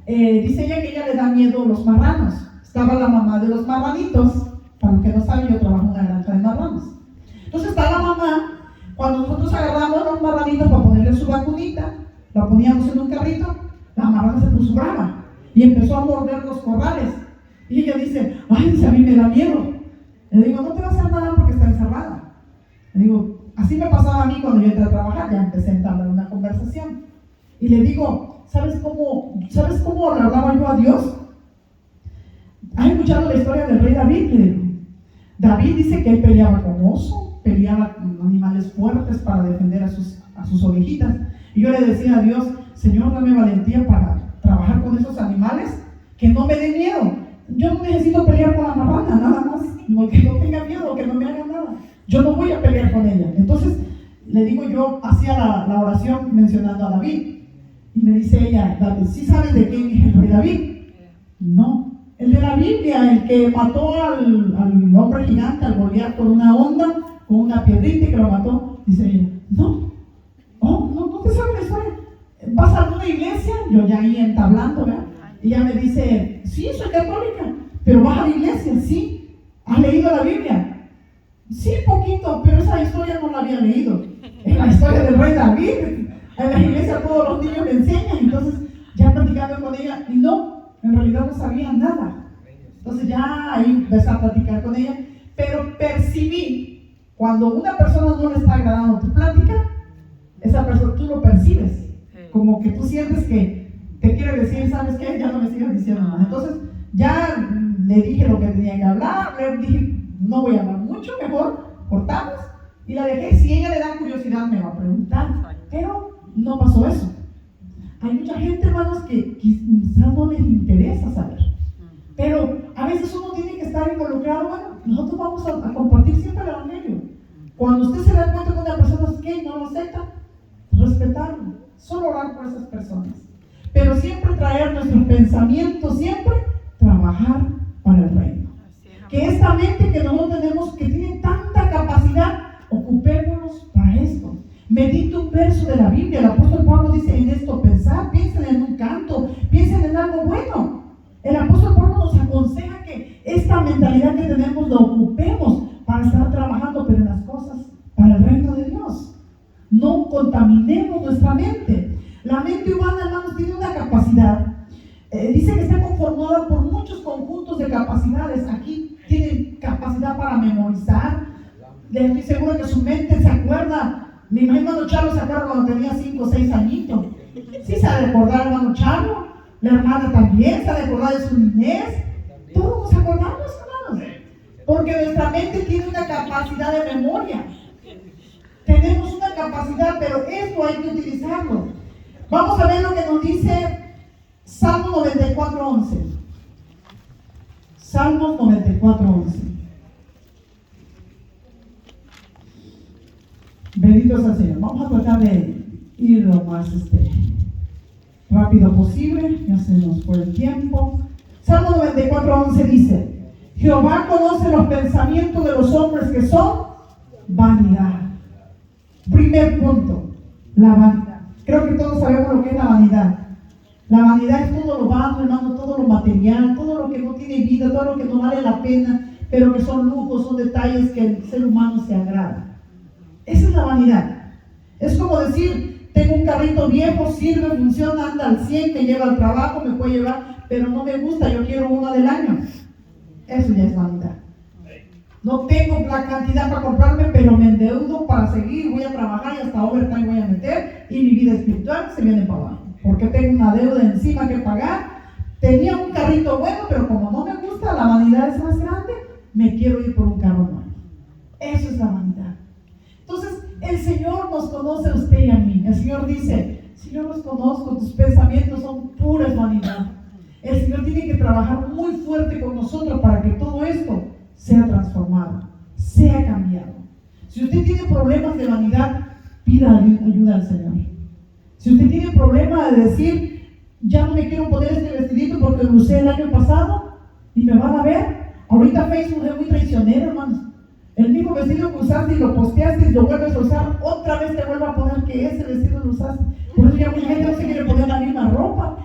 dice ella que ella le da miedo los marranos. Estaba la mamá de los marranitos. Para los que no saben, yo trabajo en una granja de marranos. Entonces está la mamá. Cuando nosotros agarramos los marranitos para ponerle su vacunita, la poníamos en un carrito, la marrana se puso brava y empezó a morder los corrales. Y ella dice, ay, si a mí me da miedo. Le digo, no te va a hacer nada porque está encerrada. Le digo, así me pasaba a mí cuando yo entré a trabajar, ya empecé a entablar una conversación. Y le digo, ¿sabes cómo le hablaba yo a Dios? ¿Has escuchado la historia del rey David? David dice que él peleaba con oso, peleaba con animales fuertes para defender a sus ovejitas. Y yo le decía a Dios, Señor, dame valentía para trabajar con esos animales, que no me den miedo. Yo no necesito pelear con la marrana, nada más, no, que no tenga miedo, que no me haga nada. Yo no voy a pelear con ella. Entonces, le digo, yo hacía la oración mencionando a David. Y me dice ella, David, ¿sí sabes de quién es el rey David? No. El de la Biblia, el que mató al hombre gigante, al Goliat, con una onda, con una piedrita que lo mató. Dice ella, no te sabes la historia. ¿Vas a alguna iglesia? Yo ya ahí entablando, ¿verdad? Y ella me dice, sí, soy católica, pero ¿vas a la iglesia? Sí. ¿Has leído la Biblia? Sí, poquito, pero esa historia no la había leído. Es la historia del rey David. En la iglesia todos los niños me enseñan. Entonces, ya platicando con ella, y no, en realidad no sabía nada. Entonces ya ahí empecé a platicar con ella, pero percibí, cuando una persona no le está agradando tu plática, esa persona, tú lo percibes, como que tú sientes que te quiere decir, ¿sabes qué? Ya no me sigas diciendo nada. Entonces, ya le dije lo que tenía que hablar, le dije, no voy a hablar mucho, mejor cortamos, y la dejé. Si ella le da curiosidad, me va a preguntar, pero no pasó eso. Hay mucha gente, hermanos, que quizás no les interesa saber, pero a veces uno tiene que estar involucrado. Bueno, nosotros vamos a compartir siempre el evangelio. Cuando usted se da cuenta que una persona es gay, no lo acepta, respetarlo, solo orar por esas personas, pero siempre traer nuestro pensamiento, siempre trabajar para el reino. Que esta mente que nosotros tenemos, que tiene tanta capacidad, ocupémonos para esto. Medite un verso de la Biblia. El apóstol Pablo dice: en esto pensar, piensen en un canto, piensen en algo bueno. El apóstol Pablo nos aconseja que esta mentalidad que tenemos la ocupemos para estar trabajando, pero en las cosas para el reino de Dios. No contaminemos nuestra mente. La mente humana, hermanos, tiene una capacidad. Dice que está conformada por muchos conjuntos de capacidades. Aquí tienen capacidad para memorizar. Estoy seguro que su mente se acuerda. Me imagino a hermano Charlo se acuerda cuando tenía 5 o 6 añitos. Sí sabe recordar, hermano Charlo. La hermana también sabe recordar de su niñez. Todos nos acordamos, hermanos, porque nuestra mente tiene una capacidad de memoria. Tenemos una capacidad, pero esto hay que utilizarlo. Vamos a ver lo que nos dice Salmo 94:11. Salmos 94:11. Bendito sea el Señor. Vamos a tratar de ir lo más rápido posible. Ya se nos fue el tiempo. Salmo 94:11 dice: Jehová conoce los pensamientos de los hombres, que son vanidad. Primer punto, la vanidad. Creo que todos sabemos lo que es la vanidad. La vanidad es todo lo vano, hermano, todo lo material, todo lo que no tiene vida, todo lo que no vale la pena, pero que son lujos, son detalles que el ser humano se agrada. Esa es la vanidad. Es como decir: tengo un carrito viejo, sirve, funciona, anda al 100, me lleva al trabajo, me puede llevar, pero no me gusta, yo quiero una del año. Eso ya es vanidad. No tengo la cantidad para comprarme, pero me endeudo para seguir, voy a trabajar y hasta overtime voy a meter, y mi vida espiritual se viene para abajo, porque tengo una deuda encima que pagar. Tenía un carrito bueno, pero como no me gusta, la vanidad es más grande, me quiero ir por un carro nuevo. Eso es la vanidad. Entonces, el Señor nos conoce a usted y a mí. El Señor dice: si yo los conozco, tus pensamientos son puras vanidad. El Señor tiene que trabajar muy fuerte con nosotros para que todo esto sea transformado, sea cambiado. Si usted tiene problemas de vanidad, pida ayuda al Señor. Si usted tiene problemas de decir: ya no me quiero poner este vestidito porque lo usé el año pasado y me van a ver. Ahorita Facebook es muy traicionero, hermanos. El mismo vestido que usaste y lo posteaste y lo vuelves a usar, otra vez te vuelve a poner que ese vestido lo usaste. Por eso ya mucha gente no se quiere poner la misma ropa.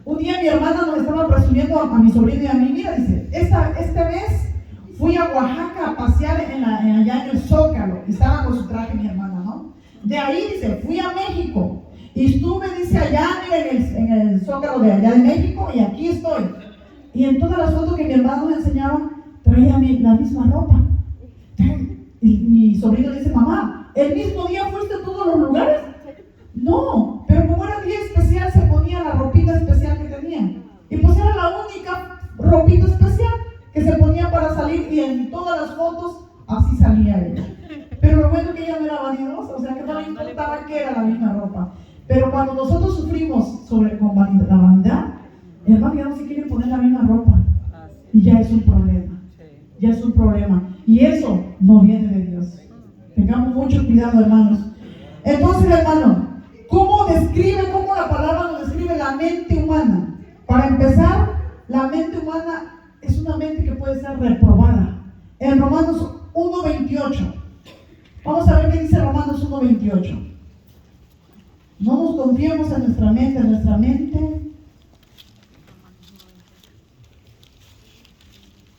Un día mi hermana nos estaba presumiendo a mi sobrino y a mí: mira, dice, esta vez fui a Oaxaca a pasear allá en el Zócalo. Estaba con su traje mi hermana, ¿no? De ahí, dice, fui a México y estuve, dice, allá en el Zócalo de allá de México, y aquí estoy. Y en todas las fotos que mi hermana nos enseñaba, traía la misma ropa. Y mi sobrino le dice: mamá, ¿el mismo día fuiste a todos los lugares? No, pero como era día especial, se ponía la ropita especial que tenía. Y pues era la única ropita especial que se ponía para salir, y en todas las fotos así salía ella. Pero lo bueno es que ella no era vanidosa, o sea que no le importaba que era la misma ropa. Pero cuando nosotros sufrimos con la vanidad, el hermano ya no se quiere poner la misma ropa, y ya es un problema. Ya es un problema. Y eso no viene de Dios. Tengamos mucho cuidado, hermanos. Entonces, hermano, ¿cómo la palabra nos describe la mente humana? Para empezar, la mente humana es una mente que puede ser reprobada. En Romanos 1:28. Vamos a ver qué dice Romanos 1:28. No nos confiemos en nuestra mente.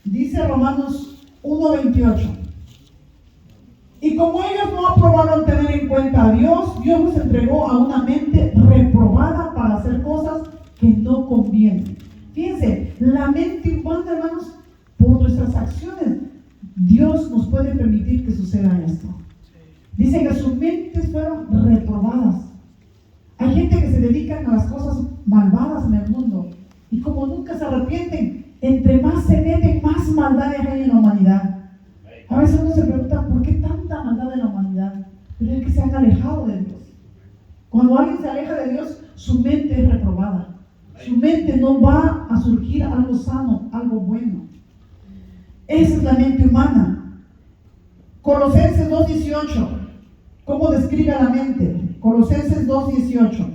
Dice Romanos 1:28. Y como ellos no aprobaron tener en cuenta a Dios, Dios los entregó a una mente reprobada para hacer cosas que no convienen. Fíjense, la mente humana, hermanos, por nuestras acciones, Dios nos puede permitir que suceda esto. Dice que sus mentes fueron reprobadas. Hay gente que se dedican a las cosas malvadas en el mundo y como nunca se arrepienten, entre más se meten, más maldades hay en la humanidad. A veces uno se pregunta, ¿por qué tanta maldad en la humanidad? Pero es que se han alejado de Dios. Cuando alguien se aleja de Dios, su mente es reprobada. Su mente no va a surgir algo sano, algo bueno. Esa es la mente humana. Colosenses 2:18. ¿Cómo describe la mente? Colosenses 2:18.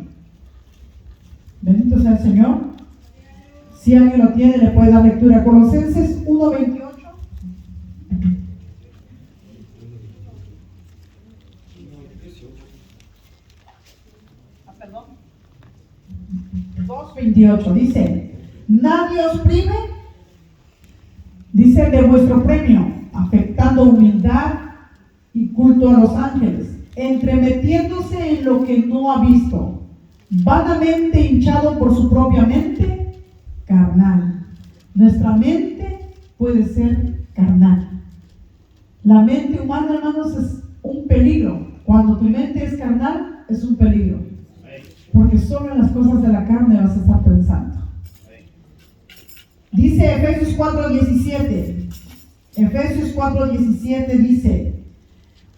Bendito sea el Señor. Si alguien lo tiene, le puede dar lectura. Colosenses 1:28. Perdón. 2:28 dice: nadie os prive, dice, de vuestro premio, afectando humildad y culto a los ángeles, entremetiéndose en lo que no ha visto, vanamente hinchado por su propia mente carnal. Nuestra mente puede ser carnal. La mente humana, hermanos, es un peligro. Cuando tu mente es carnal, es un peligro. Porque solo en las cosas de la carne vas a estar pensando. Dice Efesios 4:17. Efesios 4:17 dice: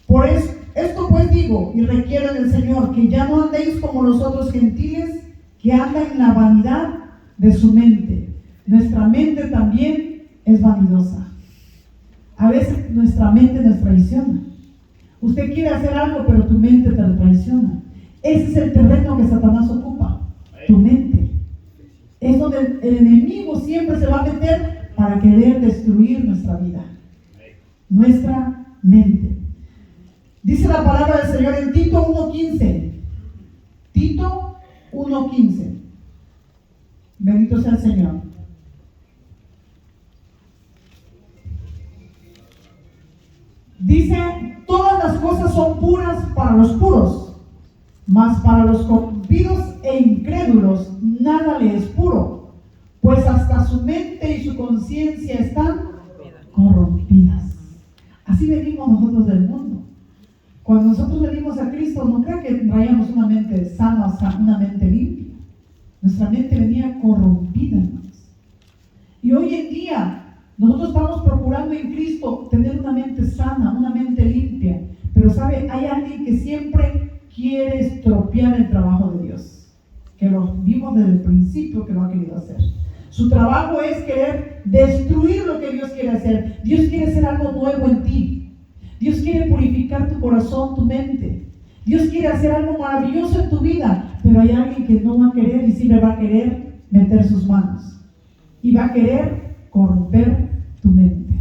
por esto pues digo y requiero en el Señor, que ya no andéis como los otros gentiles que andan en la vanidad de su mente. Nuestra mente también es vanidosa. A veces nuestra mente nos traiciona. Usted quiere hacer algo, pero tu mente te lo traiciona. Ese es el terreno que Satanás ocupa, tu mente. Es donde el enemigo siempre se va a meter para querer destruir nuestra vida, nuestra mente. Dice la palabra del Señor en Tito 1:15. Tito 1:15. Bendito sea el Señor. Dice: todas las cosas son puras para los puros, mas para los corrompidos e incrédulos nada le es puro, pues hasta su mente y su conciencia están corrompidas. Así venimos nosotros del mundo. Cuando nosotros venimos a Cristo, no creo que traíamos una mente sana, una mente limpia. Nuestra mente venía corrompida, hermanos. Y hoy en día nosotros estamos procurando en Cristo tener una mente sana, una mente limpia. Pero sabe, hay alguien que siempre quiere estropear el trabajo de Dios, que lo vimos desde el principio que lo ha querido hacer. Su trabajo es querer destruir lo que Dios quiere hacer. Dios quiere hacer algo nuevo en ti. Dios quiere purificar tu corazón, tu mente. Dios quiere hacer algo maravilloso en tu vida, pero hay alguien que no va a querer y siempre va a querer meter sus manos. Y va a querer corromper tu mente.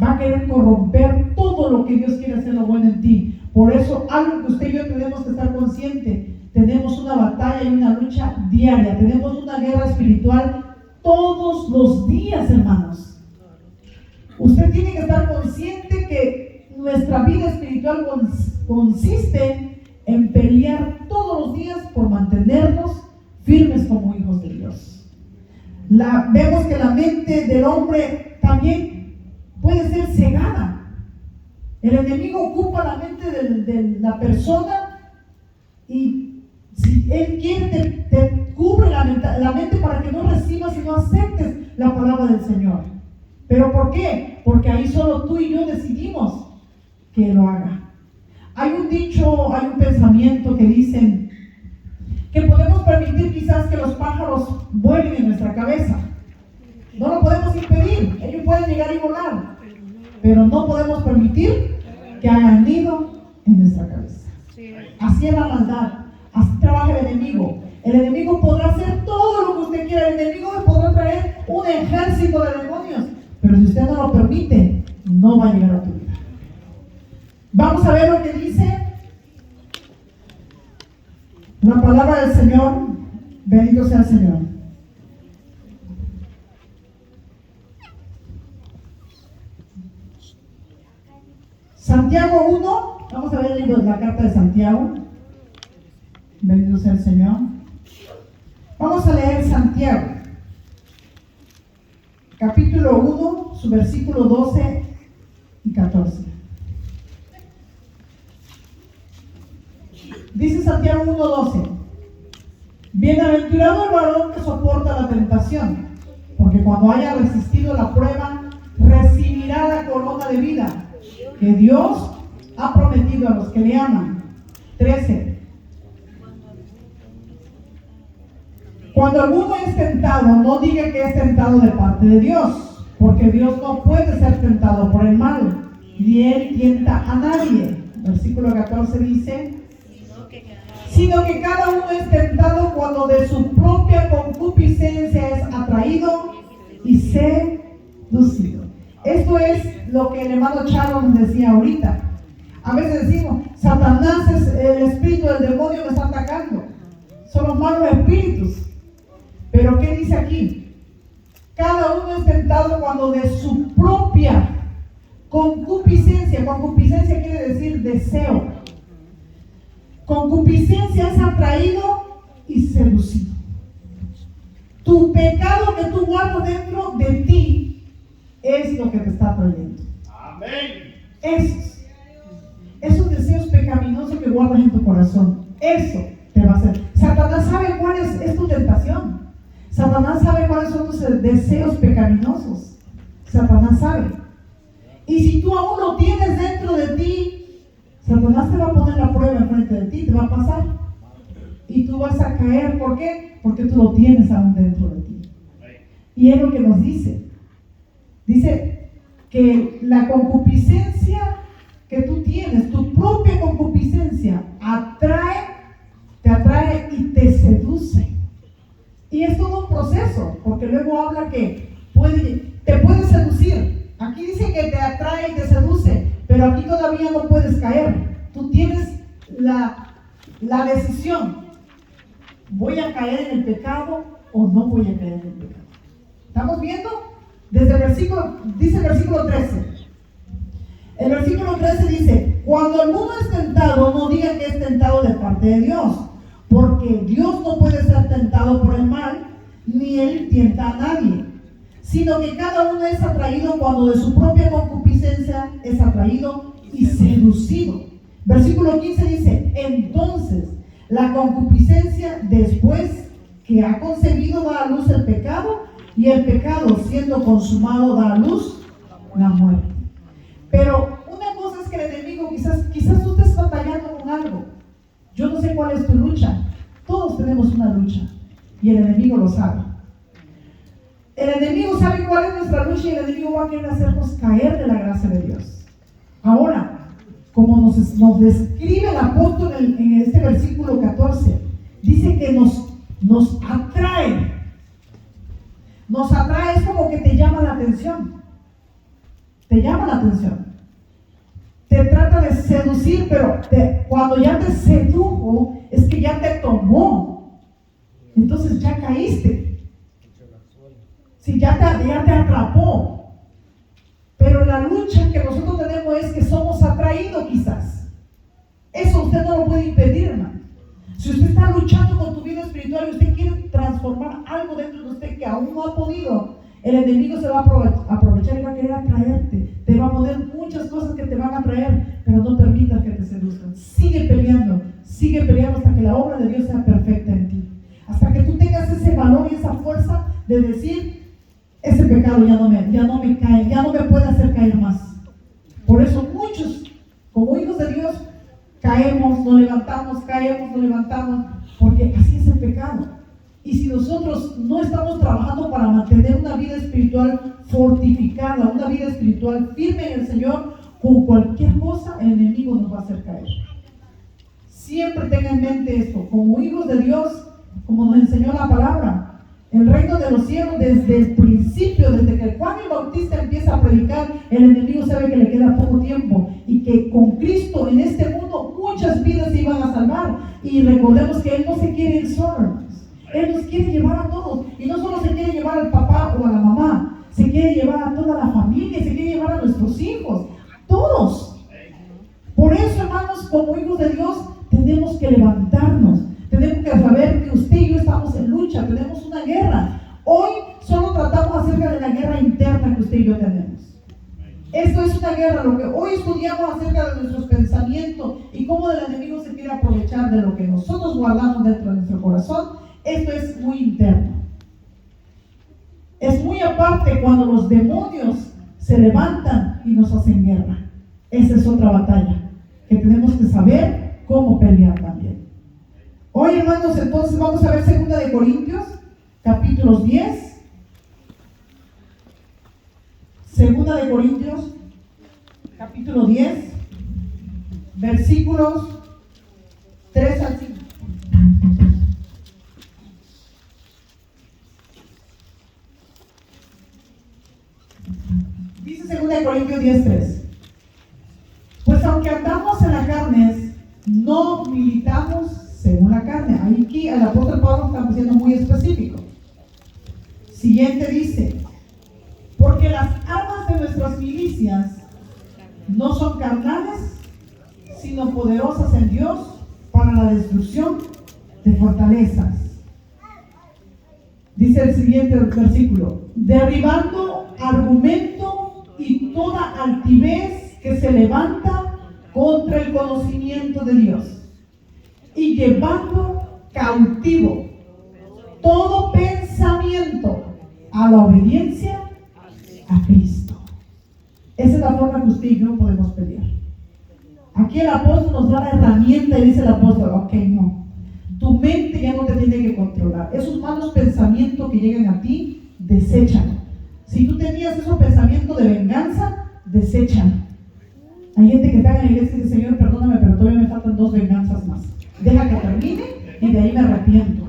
Va a querer corromper todo lo que Dios quiere hacer lo bueno en ti. Por eso, algo que usted y yo tenemos que estar consciente: tenemos una batalla y una lucha diaria. Tenemos una guerra espiritual todos los días, hermanos. Usted tiene que estar consciente que nuestra vida espiritual consiste en pelear todos los días por mantenernos firmes como hijos de Dios. Vemos que la mente del hombre también puede ser cegada. El enemigo ocupa la mente de la persona y si él quiere te cubre la mente para que no recibas y no aceptes la palabra del Señor. ¿Pero por qué? Porque ahí solo tú y yo decidimos que lo haga. Hay un dicho, hay un pensamiento que dicen que podemos permitir quizás que los pájaros vuelen en nuestra cabeza. No lo podemos impedir, ellos pueden llegar y volar, pero no podemos permitir que hagan nido en nuestra cabeza. Así es la maldad, así trabaja el enemigo. El enemigo podrá hacer todo lo que usted quiera, el enemigo podrá traer un ejército de demonios, pero si usted no lo permite, no va a llegar a tu vida. Vamos a ver lo que dice la palabra del Señor. Bendito sea el Señor. Santiago 1, vamos a ver el libro de la carta de Santiago. Bendito sea el Señor. Vamos a leer Santiago, capítulo 1, su versículo 12 y 14. Dice Santiago 1:12, bienaventurado el varón que soporta la tentación, porque cuando haya resistido la prueba, recibirá la corona de vida que Dios ha prometido a los que le aman. 13. Cuando alguno es tentado, no diga que es tentado de parte de Dios, porque Dios no puede ser tentado por el mal, ni él tienta a nadie. Versículo 14 dice, sino que cada uno es tentado cuando de su propia concupiscencia es atraído y seducido. Esto es lo que el hermano Charo nos decía ahorita. A veces decimos, Satanás es el espíritu del demonio, me está atacando. Son los malos espíritus. Pero ¿qué dice aquí? Cada uno es tentado cuando de su propia concupiscencia quiere decir deseo. Concupiscencia es atraído y seducido. Tu pecado que tú guardas dentro de ti es lo que te está atrayendo. Amén. Esos deseos pecaminosos que guardas en tu corazón, eso te va a hacer. Satanás sabe cuál es tu tentación. Satanás sabe cuáles son tus deseos pecaminosos. Satanás sabe. Y si tú aún lo tienes dentro de ti, Satanás te va a poner la prueba enfrente de ti, te va a pasar. Y tú vas a caer. ¿Por qué? Porque tú lo tienes aún dentro de ti. Y es lo que nos dice. Dice que la concupiscencia que tú tienes, tu propia concupiscencia, te atrae y te seduce. Y es todo un proceso, porque luego habla que te puede seducir. Aquí dice que te atrae y te seduce, pero aquí todavía no puedes caer. Tú tienes la decisión. ¿Voy a caer en el pecado o no voy a caer en el pecado? ¿Estamos viendo? Desde el versículo, dice el versículo 13. El versículo 13 dice, cuando alguno es tentado, no diga que es tentado de parte de Dios, porque Dios no puede ser tentado por el mal, ni él tienta a nadie, sino que cada uno es atraído cuando de su propia concupiscencia es atraído y seducido. Versículo 15 dice, entonces la concupiscencia, después que ha concebido, da a luz el pecado, y el pecado, siendo consumado, da a luz la muerte. Pero una cosa es que el enemigo, quizás tú estés batallando con algo. Yo no sé cuál es tu lucha. Todos tenemos una lucha y el enemigo lo sabe. El enemigo sabe cuál es nuestra lucha y el enemigo va a querer hacernos caer de la gracia de Dios. Ahora, como nos describe el apóstol en este versículo 14, dice que nos atrae. Nos atrae, es como que te llama la atención. Te llama la atención. Te trata de seducir, pero cuando ya te sedujo, es que ya te tomó. Entonces ya caíste. Sí, ya te atrapó. Pero la lucha que nosotros tenemos es que somos atraídos quizás. Eso usted no lo puede impedir, hermano. Si usted está luchando con tu vida espiritual y usted quiere transformar algo dentro de usted que aún no ha podido, el enemigo se va a aprovechar y va a querer atraerte. Te va a poner muchas cosas que te van a atraer, pero no permitas que te seduzcan. Sigue peleando hasta que la obra de Dios sea perfecta en ti. Hasta que tú tengas ese valor y esa fuerza de decir, ese pecado ya no me cae, ya no me puede hacer caer más. Por eso muchos, como hijos de Dios, caemos, nos levantamos, porque así es el pecado. Y si nosotros no estamos trabajando para mantener una vida espiritual fortificada, una vida espiritual firme en el Señor, con cualquier cosa el enemigo nos va a hacer caer. Siempre tenga en mente esto, como hijos de Dios, como nos enseñó la palabra, el reino de los cielos desde el principio, desde que Juan el Bautista empieza a predicar, el enemigo sabe que le queda poco tiempo y que con Cristo en este mundo muchas vidas se iban a salvar. Y recordemos que Él no se quiere ir solo, hermanos. Él nos quiere llevar a todos, y no solo se quiere llevar al papá o a la mamá, se quiere llevar a toda la familia, se quiere llevar a nuestros hijos, a todos. Por eso, hermanos, como hijos de Dios tenemos que levantarnos. Tenemos que saber que usted y yo estamos en lucha, tenemos una guerra. Hoy solo tratamos acerca de la guerra interna que usted y yo tenemos. Esto es una guerra, lo que hoy estudiamos acerca de nuestros pensamientos y cómo el enemigo se quiere aprovechar hablar de lo que nosotros guardamos dentro de nuestro corazón. Esto es muy interno. Es muy aparte cuando los demonios se levantan y nos hacen guerra. Esa es otra batalla que tenemos que saber cómo pelear también. Hoy, hermanos, entonces vamos a ver 2 de Corintios, capítulos 10. 2 de Corintios, capítulo 10, versículos 3 al 5. Dice 2 de Corintios 10:3. Pues aunque andamos en la carne, no militamos según la carne. Aquí el apóstol Pablo está siendo muy específico. Siguiente dice: porque las armas de nuestras milicias no son carnales, sino poderosas en Dios para la destrucción de fortalezas. Dice el siguiente versículo: derribando argumento y toda altivez que se levanta contra el conocimiento de Dios, y llevando cautivo todo pensamiento a la obediencia a Cristo. Esa es la forma que usted y yo podemos pelear. Aquí el apóstol nos da la herramienta y dice el apóstol: ok, no, tu mente ya no te tiene que controlar. Esos malos pensamientos que llegan a ti, deséchalo. Si tú tenías esos pensamientos de venganza, deséchalo. Hay gente que está en la iglesia y dice: Señor, perdóname, pero todavía me faltan 2 venganzas más. Deja que termine y de ahí me arrepiento.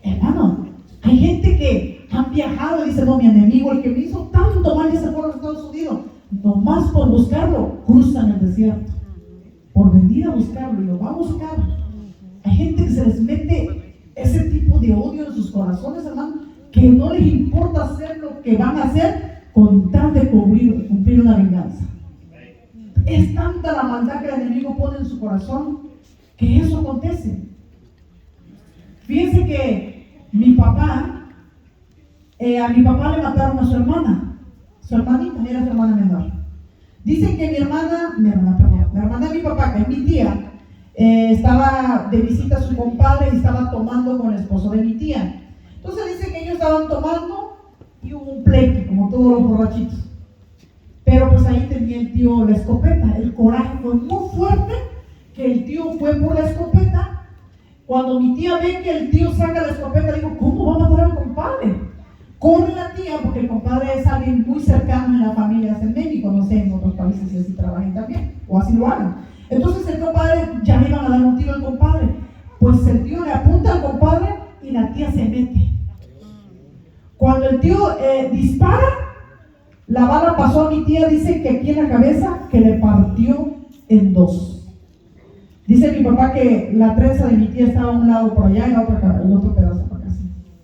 Hermano, hay gente que han viajado y dice: no, mi enemigo, el que me hizo tanto mal, ya se fue a los Estados Unidos. Nomás por buscarlo, cruzan el desierto. Por venir a buscarlo, y lo va a buscar. Hay gente que se les mete ese tipo de odio en sus corazones, hermano, que no les importa hacer lo que van a hacer con tal de cumplir una venganza. Es tanta la maldad que el enemigo pone en su corazón que eso acontece. Fíjense que a mi papá le mataron a su hermana. Su hermanita era su hermana menor. Dicen que la hermana de mi papá, que es mi tía, estaba de visita a su compadre y estaba tomando con el esposo de mi tía. Entonces dicen que ellos estaban tomando y hubo un pleito, como todos los borrachitos. Pero pues ahí tenía el tío la escopeta. El coraje fue muy fuerte que el tío fue por la escopeta. Cuando mi tía ve que el tío saca la escopeta, digo: ¿cómo va a matar al compadre? Corre la tía, porque el compadre es alguien muy cercano en las familias en México, no sé, en otros países si así trabajan también, o así lo hagan. Entonces el compadre, ya le iban a dar un tiro al compadre. Pues el tío le apunta al compadre y la tía se mete. Cuando el tío dispara, la bala pasó a mi tía, dice que aquí en la cabeza, que le partió en 2. Dice mi papá que la trenza de mi tía estaba a un lado por allá y el otro pedazo por acá,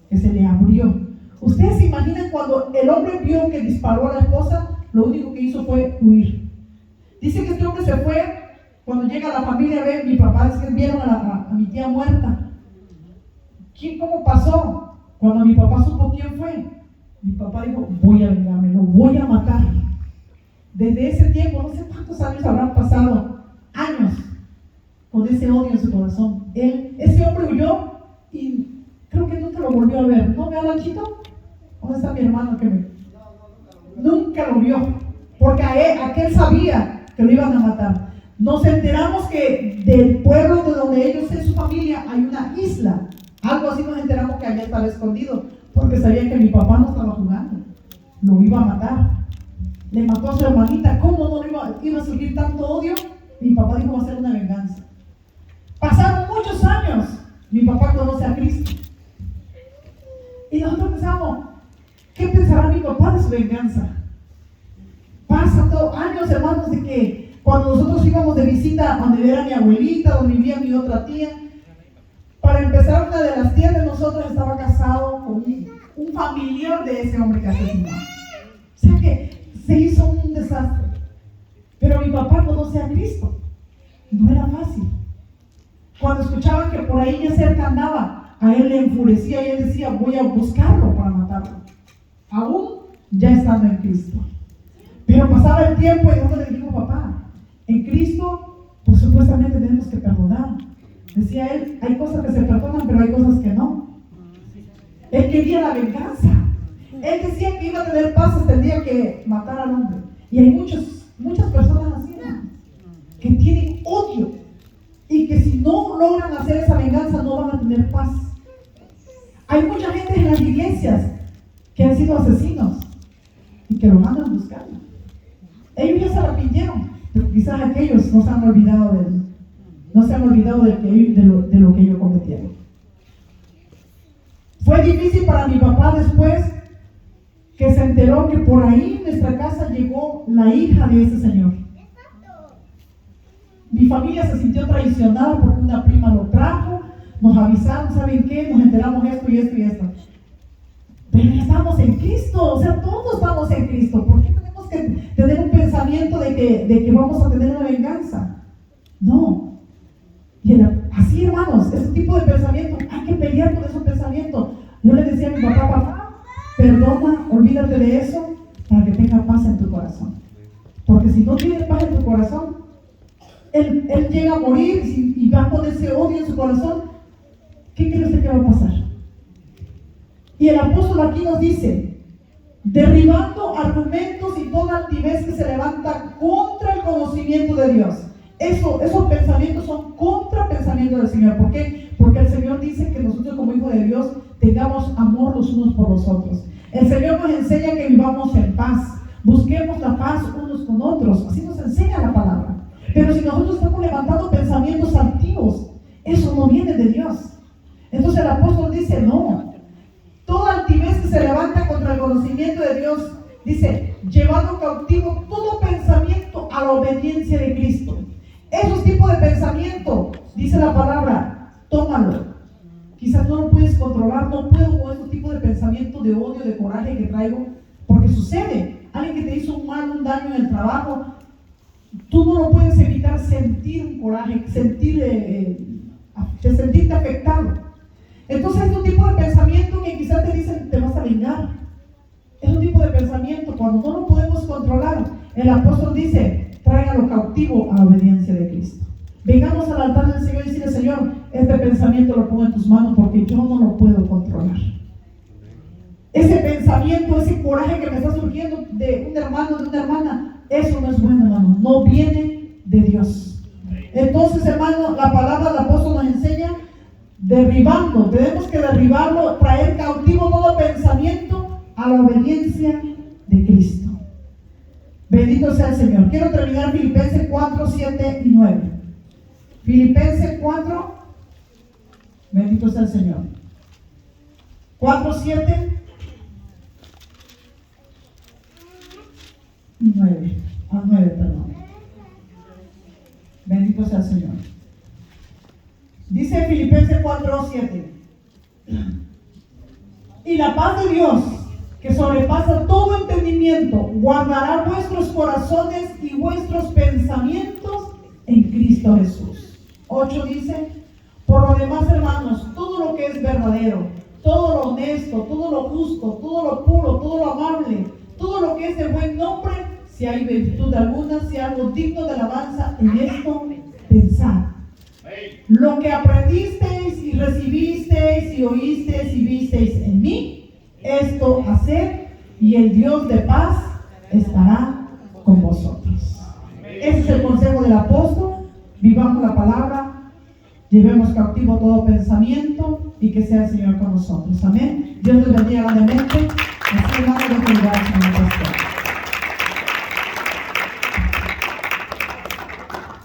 que se le abrió. Ustedes se imaginan cuando el hombre vio que disparó a la esposa, lo único que hizo fue huir. Dice que este hombre se fue. Cuando llega la familia, ve, mi papá, es que vieron a mi tía muerta. ¿Cómo pasó? Cuando mi papá supo quién fue, mi papá dijo: voy a vengarme, lo voy a matar. Desde ese tiempo, no sé cuántos años habrán pasado, años, con ese odio en su corazón. Ese hombre huyó y creo que nunca lo volvió a ver. ¿No ve a Lanchito? ¿Dónde está mi hermano nunca lo vio? Porque aquel sabía que lo iban a matar. Nos enteramos que del pueblo de donde ellos en su familia hay una isla. Algo así nos enteramos que allá estaba escondido, porque sabía que mi papá no estaba jugando. Lo iba a matar. Le mató a su hermanita. ¿Cómo no iba a surgir tanto odio? Mi papá dijo: va a ser una venganza. Pasaron muchos años. Mi papá conoce a Cristo. Y nosotros pensamos: ¿qué pensará mi papá de su venganza? Pasa todo años, hermanos, de que cuando nosotros íbamos de visita donde era mi abuelita, donde vivía mi otra tía, para empezar, una de las tías de nosotros estaba casado con un familiar de ese hombre que asesinó. O sea que se hizo un desastre. Pero mi papá conoce a Cristo. No era fácil. Cuando escuchaban que por ahí ya cerca andaba, a él le enfurecía y él decía: voy a buscarlo para matarlo. Aún ya estando en Cristo. Pero pasaba el tiempo y nosotros le dijimos: papá, en Cristo, por supuesto supuestamente tenemos que perdonar. Decía él, hay cosas que se perdonan, pero hay cosas que no. Él quería la venganza. Él decía que iba a tener paz hasta el día que matara al hombre. Y hay muchas personas así, ¿no? Que tienen odio y que si no logran hacer esa venganza no van a tener paz. Hay mucha gente en las iglesias que han sido asesinos y que lo mandan buscando. Ellos ya se arrepintieron, pero quizás aquellos no se han olvidado de lo que ellos cometieron. Fue difícil para mi papá después que se enteró que por ahí en nuestra casa llegó la hija de ese señor. Mi familia se sintió traicionada porque una prima lo trajo, nos avisaron, ¿saben qué? Nos enteramos esto y esto y esto. Pero ya estamos en Cristo, o sea, todos estamos en Cristo. ¿Por qué tenemos que tener un pensamiento de que vamos a tener una venganza? No. Y así, hermanos, ese tipo de pensamiento, hay que pelear con esos pensamientos. Yo le decía a mi papá, perdona, olvídate de eso para que tenga paz en tu corazón. Porque si no tienes paz en tu corazón, él llega a morir y va con ese odio en su corazón. ¿Qué cree usted que va a pasar? Y el apóstol aquí nos dice, derribando argumentos y toda altivez que se levanta contra el conocimiento de Dios. Esos pensamientos son contra pensamientos del Señor. ¿Por qué? Porque el Señor dice que nosotros como hijos de Dios tengamos amor los unos por los otros. El Señor nos enseña que vivamos en paz, busquemos la paz unos con otros. Así nos enseña la palabra. Pero si nosotros estamos levantando pensamientos altivos, eso no viene de Dios. Entonces el apóstol dice, no, toda altivez que se levanta contra el conocimiento de Dios, dice, llevando cautivo todo pensamiento a la obediencia de Cristo. Esos tipos de pensamiento, dice la palabra, tómalo. Quizás no lo puedes controlar, no puedo con estos tipos de pensamiento de odio, de coraje que traigo, porque sucede. Alguien que te hizo un daño en el trabajo, tú no lo puedes evitar sentir un coraje, sentirte afectado. Entonces es un tipo de pensamiento que quizás te dicen, te vas a vengar. Es un tipo de pensamiento, cuando no lo podemos controlar, el apóstol dice, tráigalo cautivo a la obediencia de Cristo. Vengamos al altar del Señor y decirle, Señor, este pensamiento lo pongo en tus manos porque yo no lo puedo controlar. Ese pensamiento, ese coraje que me está surgiendo de un hermano, de una hermana, eso no es bueno, hermano, no viene de Dios. Entonces, hermano, la palabra del apóstol nos enseña, derribando, tenemos que derribarlo, traer cautivo todo pensamiento a la obediencia de Cristo. Bendito sea el Señor. Quiero terminar Filipenses 4, 7 y 9. Filipenses 4, bendito sea el Señor. 4, 7 y 9. Ah, 9, perdón. Bendito sea el Señor. Dice Filipenses 4, 7. Y la paz de Dios, que sobrepasa todo entendimiento, guardará vuestros corazones y vuestros pensamientos en Cristo Jesús. 8 dice, por lo demás, hermanos, todo lo que es verdadero, todo lo honesto, todo lo justo, todo lo puro, todo lo amable, todo lo que es de buen nombre, si hay virtud alguna, si hay algo digno de alabanza, en esto pensad. Lo que aprendisteis y recibisteis y oísteis y visteis en mí, esto haced, y el Dios de paz estará con vosotros. Ese es el consejo del apóstol. Vivamos la palabra, llevemos cautivo todo pensamiento y que sea el Señor con nosotros. Amén. Dios les bendiga grandemente. Así, hermano, de